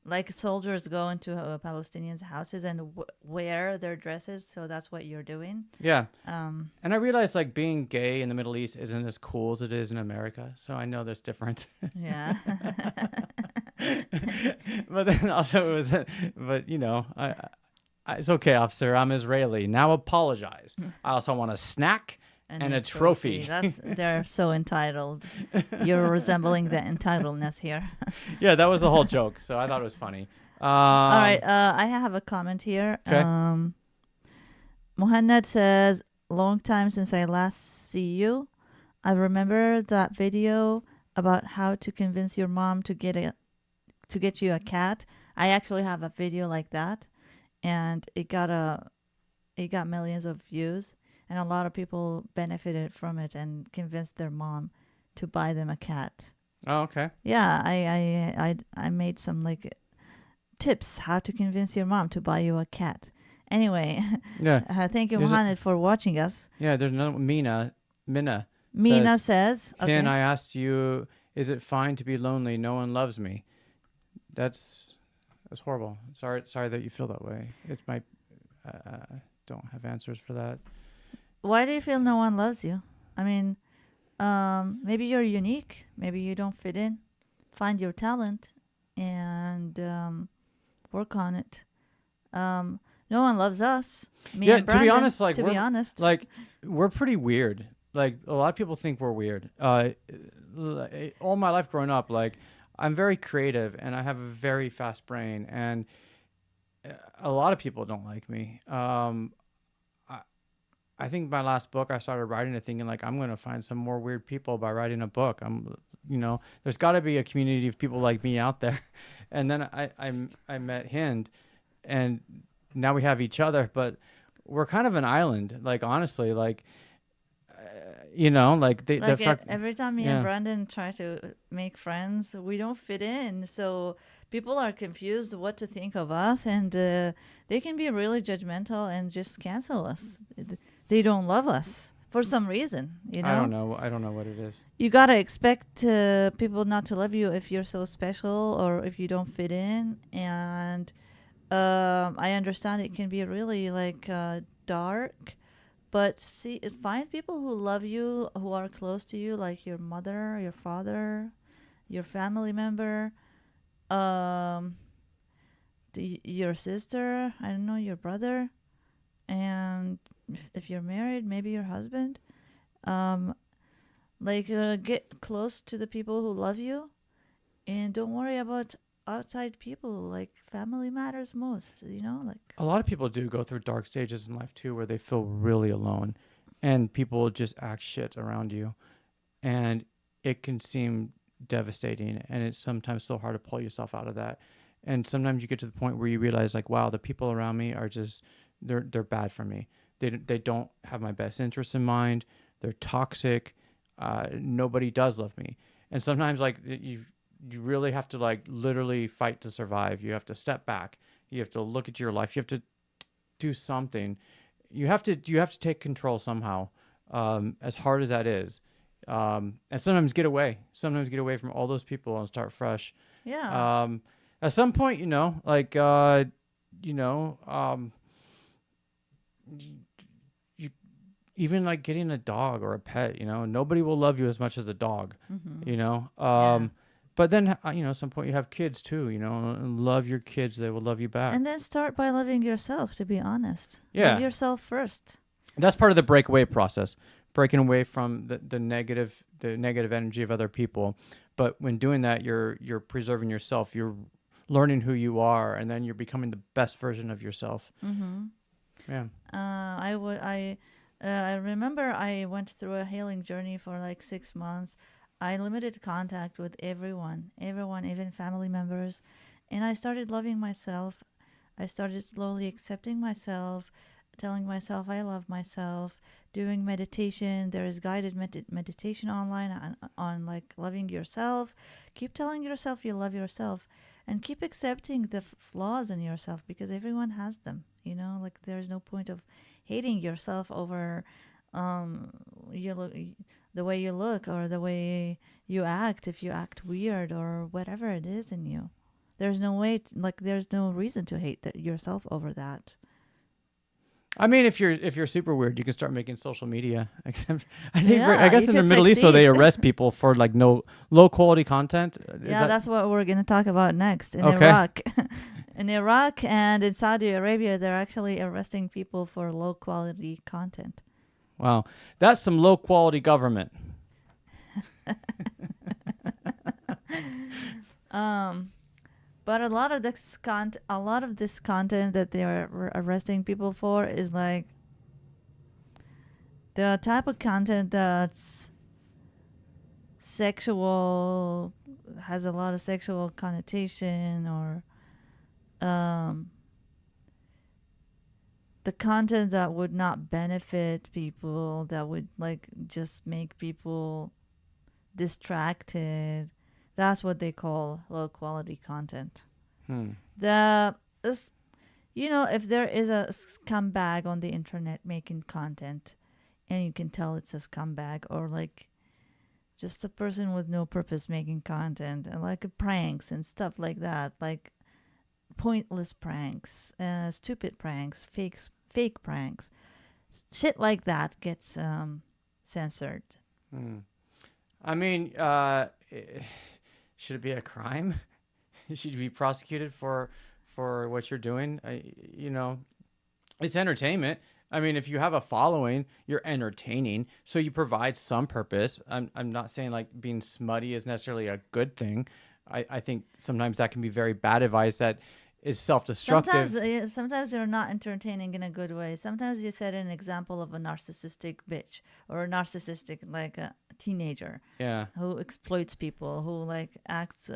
like soldiers go into Palestinians' houses and wear their dresses. So that's what you're doing. Yeah. And I realized like being gay in the Middle East isn't as cool as it is in America. So I know there's different. Yeah. But then also it was, it's okay, officer. I'm Israeli. Now apologize. I also want a snack and a trophy. They're so entitled. You're resembling the entitledness here. Yeah, that was the whole joke. So I thought it was funny. All right. I have a comment here. Okay. Muhammad says, long time since I last see you. I remember that video about how to convince your mom to get you a cat. I actually have a video like that, and it got millions of views. And a lot of people benefited from it and convinced their mom to buy them a cat. Oh, okay. Yeah, I made some like tips how to convince your mom to buy you a cat. Anyway, yeah. Thank you, Mohammed, for watching us. Yeah, there's another Mina says, okay. Pin, I asked you, is it fine to be lonely? No one loves me. That's horrible. Sorry that you feel that way. It might don't have answers for that. Why do you feel no one loves you? I mean, maybe you're unique. Maybe you don't fit in. Find your talent and work on it. No one loves us. Me and Brandon, to be honest, we're pretty weird. Like a lot of people think we're weird. All my life growing up, like I'm very creative and I have a very fast brain, and a lot of people don't like me. I think my last book, I started writing it thinking like I'm going to find some more weird people by writing a book. There's got to be a community of people like me out there. And then I met Hind, and now we have each other, but we're kind of an island. Like honestly, like every time me and Brandon try to make friends, we don't fit in. So people are confused what to think of us, and they can be really judgmental and just cancel us. They don't love us for some reason, I don't know what it is. You gotta expect people not to love you if you're so special or if you don't fit in. And I understand it can be really like dark, but find people who love you, who are close to you, like your mother, your father, your family member, your sister, I don't know, your brother, and if you're married, maybe your husband. Get close to the people who love you, and don't worry about outside people. Like family matters most, like a lot of people do go through dark stages in life too, where they feel really alone, and people just act shit around you, and it can seem devastating, and it's sometimes so hard to pull yourself out of that. And sometimes you get to the point where you realize like, wow, the people around me are just they're bad for me. They don't have my best interests in mind. They're toxic. Nobody does love me. And sometimes like you really have to like literally fight to survive. You have to step back. You have to look at your life. You have to do something. You have to take control somehow, as hard as that is. And sometimes get away. Sometimes get away from all those people and start fresh. Yeah. At some point, even like getting a dog or a pet, nobody will love you as much as a dog, But then, at some point you have kids too, and love your kids. They will love you back. And then start by loving yourself, to be honest. Yeah. Love yourself first. That's part of the breakaway process. breaking away from the negative energy of other people. But when doing that, you're preserving yourself. You're learning who you are, and then you're becoming the best version of yourself. Yeah. I remember I went through a healing journey for like 6 months. I limited contact with everyone, even family members, and I started loving myself. I started slowly accepting myself, telling myself I love myself, doing meditation. There is guided meditation online on like loving yourself. Keep telling yourself you love yourself, and keep accepting the flaws in yourself, because everyone has them. Like there's no point of hating yourself over the way you look or the way you act. If you act weird or whatever it is in you, there's no reason to hate yourself over that. I mean, if you're super weird, you can start making social media. Except, I Yeah, guess you in the can Middle East, so they succeed. arrest people for like no low quality content. That's what we're going to talk about next. In Okay. Iraq. In Iraq and in Saudi Arabia, they're actually arresting people for low quality content. Wow, that's some low quality government. But a lot of this content that they are arresting people for is like the type of content that's sexual, has a lot of sexual connotation, or the content that would not benefit people, that would like just make people distracted. That's what they call low quality content. If there is a scumbag on the internet making content, and you can tell it's a scumbag, or like just a person with no purpose making content, and like pranks and stuff like that, like pointless pranks, stupid pranks, fake pranks, shit like that gets censored. I mean, should it be a crime? Should you be prosecuted for what you're doing? It's entertainment. I mean, if you have a following, you're entertaining, so you provide some purpose. I'm not saying like being smutty is necessarily a good thing. I think sometimes that can be very bad advice that is self-destructive. Sometimes you're not entertaining in a good way. Sometimes you set an example of a narcissistic bitch, or a narcissistic like a teenager, who exploits people, who like acts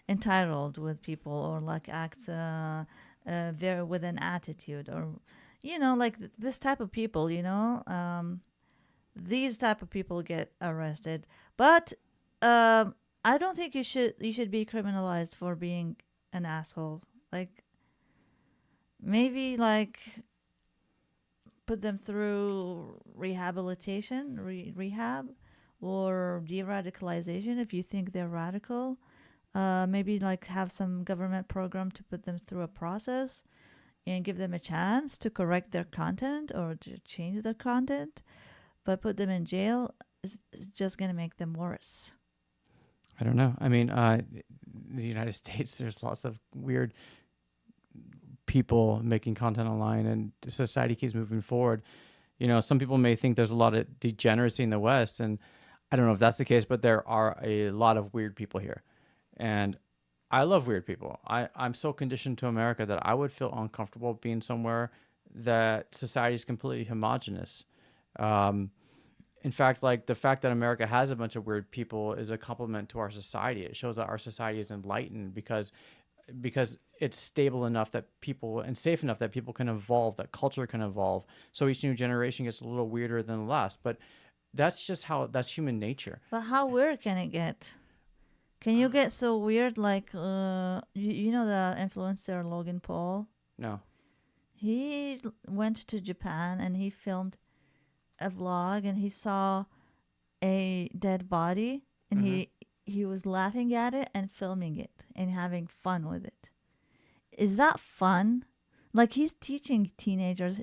entitled with people, or like acts very with an attitude, or like this type of people. These type of people get arrested, but I don't think you should be criminalized for being an asshole. Like maybe like put them through rehabilitation, rehab, or de-radicalization if you think they're radical. Maybe like have some government program to put them through a process and give them a chance to correct their content or to change their content. But put them in jail is just going to make them worse. I don't know. I mean, the United States, there's lots of weird people making content online, and society keeps moving forward. Some people may think there's a lot of degeneracy in the West, and I don't know if that's the case, but there are a lot of weird people here. And I love weird people. I'm so conditioned to America that I would feel uncomfortable being somewhere that society is completely homogenous. In fact, like the fact that America has a bunch of weird people is a compliment to our society. It shows that our society is enlightened because it's stable enough that people, and safe enough that people can evolve, that culture can evolve. So each new generation gets a little weirder than the last. But that's that's human nature. But how weird can it get? Can you get so weird like you know the influencer Logan Paul? No. He went to Japan and he filmed a vlog, and he saw a dead body, and he was laughing at it and filming it and having fun with it. Is that fun? Like he's teaching teenagers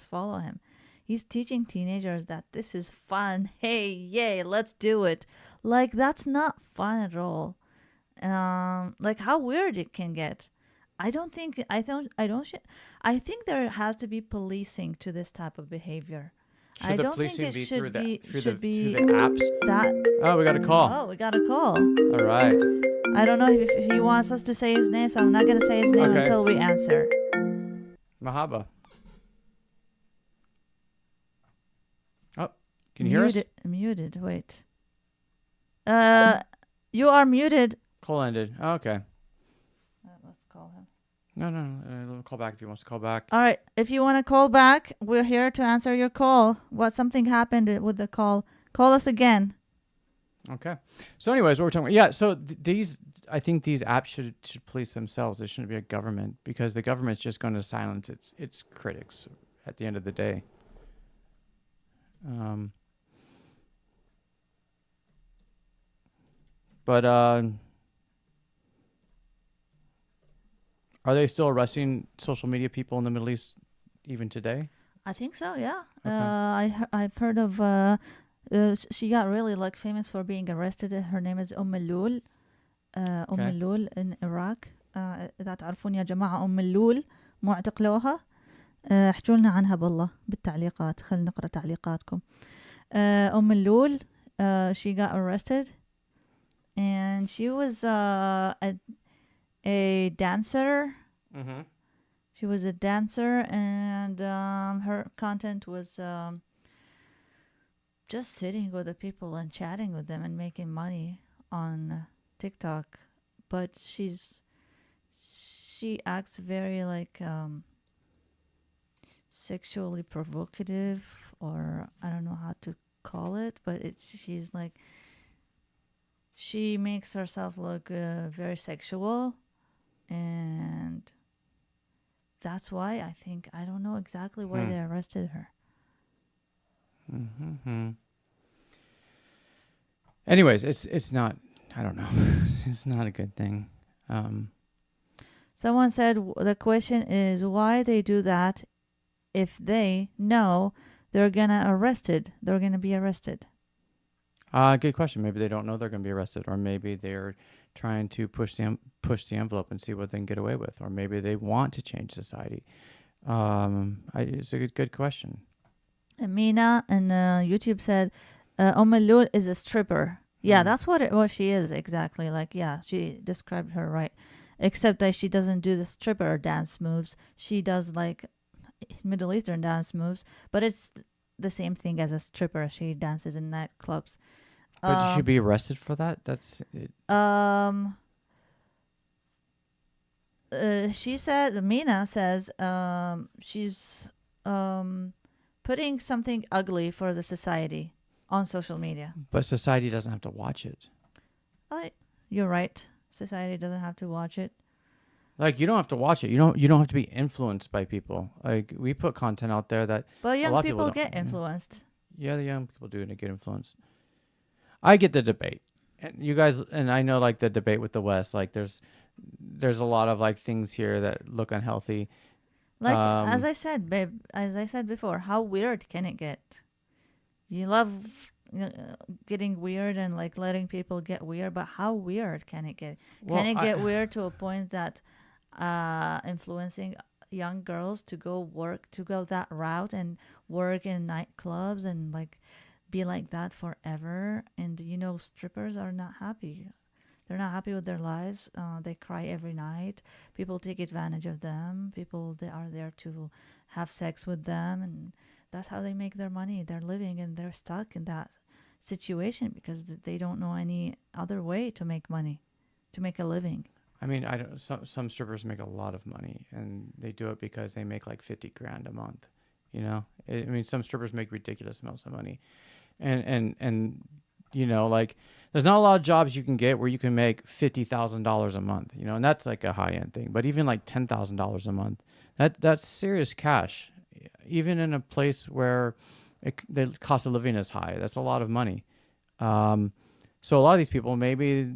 follow him. He's teaching teenagers that this is fun. Hey, yay, let's do it. Like that's not fun at all. Like how weird it can get. I think there has to be policing to this type of behavior. I the don't think policing it be should through be through the apps? that. Oh, we got a call. Oh, we got a call. All right. I don't know if he wants us to say his name, so I'm not gonna say his name Okay. until we answer. Mahaba. Oh, can you hear us? Muted. Wait. You are muted. Call ended. Oh, okay. Let's call him. No. Call back if he wants to call back. All right. If you want to call back, we're here to answer your call. Something happened with the call. Call us again. Okay. So, anyways, what we're talking about? Yeah. So I think these apps should police themselves. It shouldn't be a government, because the government's just going to silence its critics at the end of the day. But are they still arresting social media people in the Middle East even today? I think so. Yeah. Okay. I've heard of. She got really famous for being arrested. Her name is اللول. اللول in Iraq. إذا تعرفون يا جماعة اللول مو اعتقلوها. احجوا لنا عنها بالله بالتعليقات. خلينا نقرأ تعليقاتكم. اللول. She got arrested, and she was a dancer. Mm-hmm. She was a dancer, and her content was just sitting with the people and chatting with them and making money on TikTok. But she acts very sexually provocative, or I don't know how to call it, but she makes herself look very sexual, and that's why I don't know exactly why they arrested her. Mm-hmm. Anyways, it's not, I don't know. It's not a good thing. Someone said the question is why they do that if they know they're going to be arrested. Good question. Maybe they don't know they're going to be arrested, or maybe they're trying to push the envelope and see what they can get away with, or maybe they want to change society. It's a good question. Amina on YouTube said, Lul is a stripper. Yeah, that's what she is exactly. She described her right. Except that she doesn't do the stripper dance moves. She does Middle Eastern dance moves, but it's the same thing as a stripper. She dances in nightclubs. But you should be arrested for that? That's it. She said, Mina says, she's putting something ugly for the society on social media. But society doesn't have to watch it. You're right. Society doesn't have to watch it. You don't have to watch it. You don't have to be influenced by people. We put content out there that. But young people don't get influenced. Yeah, the young people do get influenced. I get the debate, and you guys, and I know the debate with the West. There's a lot of things here that look unhealthy. As I said, babe, as I said before, how weird can it get? You love getting weird and letting people get weird, but how weird can it get? Can it get weird to a point that influencing young girls to go that route and work in nightclubs and be like that forever? And strippers are not happy. They're not happy with their lives. They cry every night. People take advantage of them. People, they are there to have sex with them, and that's how they make their money. They're living, and they're stuck in that situation because they don't know any other way to make money, to make a living. I mean, some strippers make a lot of money, and they do it because they make $50,000 a month. I mean, some strippers make ridiculous amounts of money, and there's not a lot of jobs you can get where you can make $50,000 a month, and that's a high end thing. But even $10,000 a month, that's serious cash, even in a place where the cost of living is high. That's a lot of money. So a lot of these people, maybe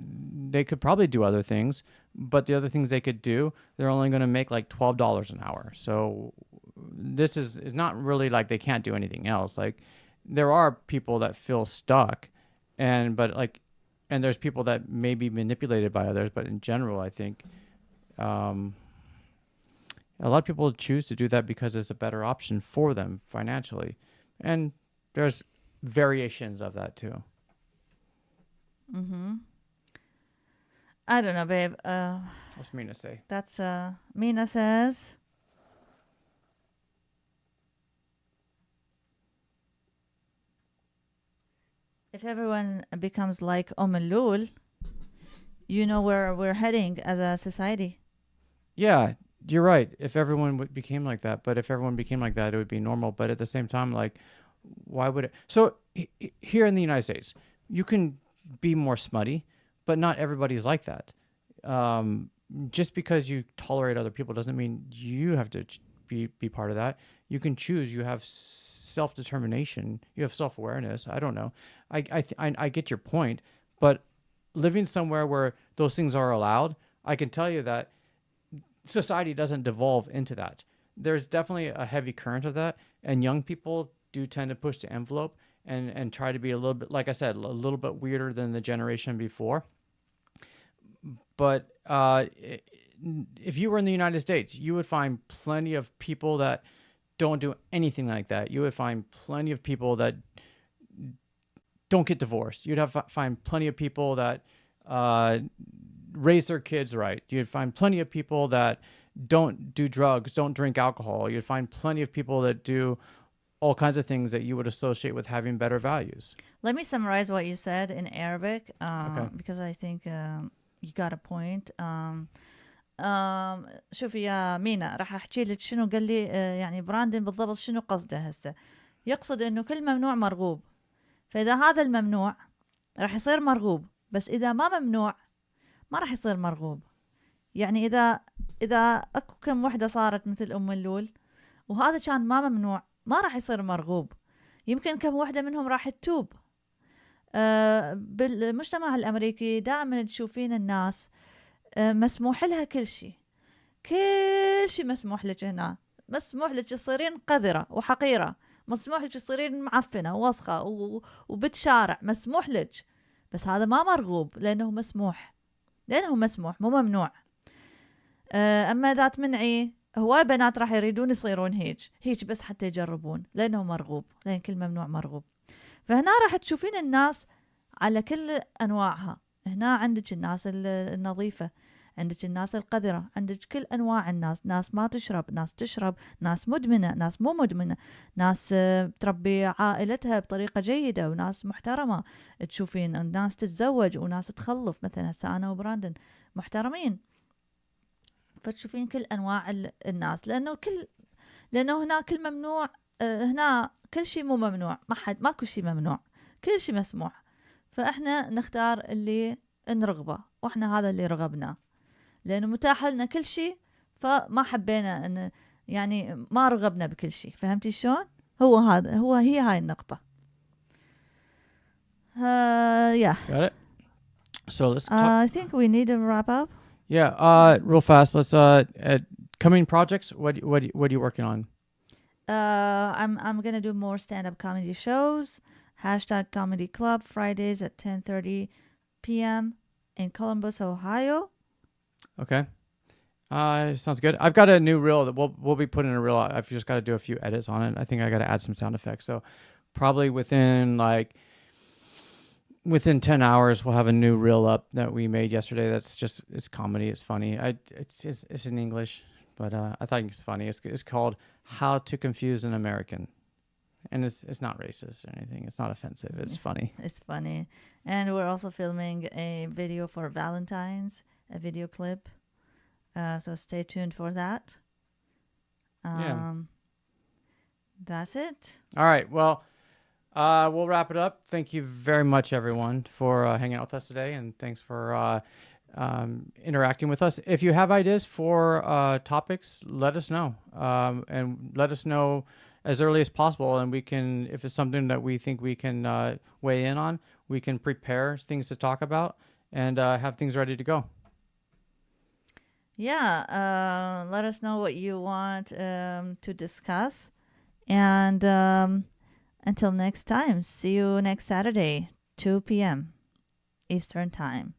they could probably do other things, but the other things they could do, they're only going to make $12 an hour. So this is not really they can't do anything else. There are people that feel stuck, and there's people that may be manipulated by others, but in general, I think a lot of people choose to do that because it's a better option for them financially. And there's variations of that too. I don't know, babe. What's Mina say? That's Mina says. If everyone becomes like Lul, you know where we're heading as a society. Yeah, you're right. If everyone became like that, but if everyone became like that, it would be normal. But at the same time, like, why would it? So here in the United States, you can be more smutty, but not everybody's like that. Just because you tolerate other people doesn't mean you have to be part of that. You can choose. You have self-determination. You have self-awareness. I don't know. I get your point, but living somewhere where those things are allowed, I can tell you that society doesn't devolve into that. There's definitely a heavy current of that, and young people do tend to push the envelope and try to be a little bit, like I said, a little bit weirder than the generation before. But if you were in the United States, you would find plenty of people that don't do anything like that. You would find plenty of people that don't get divorced. You'd find plenty of people that raise their kids right. You'd find plenty of people that don't do drugs, don't drink alcohol. You'd find plenty of people that do all kinds of things that you would associate with having better values. Let me summarize what you said in Arabic, Okay. because I think you got a point. شوفي يا مينا راح احكي لك شنو قال لي يعني براندن بالضبط شنو قصده هسه. يقصد انه كل ممنوع مرغوب، فاذا هذا الممنوع راح يصير مرغوب، بس اذا ما ممنوع ما راح يصير مرغوب. يعني اذا اكو كم وحده صارت مثل اللول وهذا كان ما ممنوع ما راح يصير مرغوب. يمكن كم وحده منهم راح تتوب. بالمجتمع الامريكي دائما تشوفين الناس مسموح لها كل شيء مسموح لك هنا. مسموح لك تصيرين قذرة وحقيرة، مسموح لك تصيرين معفنة ووسخة وبتشارع، مسموح لك. بس هذا ما مرغوب لأنه مسموح مو ممنوع. أما إذا تمنعي هواي بنات راح يريدون يصيرون هيك بس حتى يجربون لأنه مرغوب، لأن كل ممنوع مرغوب. فهنا راح تشوفين الناس على كل أنواعها. هنا عندك الناس النظيفة، عندك الناس القذرة، عندك كل أنواع الناس. ناس ما تشرب، ناس تشرب، ناس مدمنة، ناس مو مدمنة، ناس تربي عائلتها بطريقة جيدة، وناس محترمة. تشوفين ناس تتزوج وناس تخلف، مثلا هسه أنا وبراندن محترمين. فتشوفين كل أنواع الناس، لأنه هنا كل ممنوع. هنا كل شيء مو ممنوع، ماكو شيء ممنوع، كل شيء مسموح. فإحنا نختار اللي نرغبه، وإحنا هذا اللي رغبناه لأنه متاح لنا كل شيء. فما حبينا أن يعني ما رغبنا بكل شيء. فهمتي شلون؟ هي هاي النقطة. Yeah. Got it? So let's talk. I think we need to wrap up. Yeah, real fast. Let's coming projects. What are you working on? I'm gonna do more stand-up comedy shows. #Comedy Club Fridays at 10:30 p.m. in Columbus, Ohio. Okay. Sounds good. I've got a new reel that we'll be putting a reel out. I've just got to do a few edits on it. I think I got to add some sound effects. So probably within 10 hours we'll have a new reel up that we made yesterday. It's comedy. It's funny. It's in English, but I thought it's funny. It's called How to Confuse an American. And it's not racist or anything. It's not offensive. It's funny. It's funny. And we're also filming a video for Valentine's, a video clip. So stay tuned for that. That's it. All right. Well, we'll wrap it up. Thank you very much, everyone, for hanging out with us today. And thanks for interacting with us. If you have ideas for topics, let us know. And let us know as early as possible, and we can, if it's something that we think we can weigh in on, we can prepare things to talk about and have things ready to go. Yeah, let us know what you want to discuss, and until next time, see you next Saturday, 2 p.m. Eastern Time.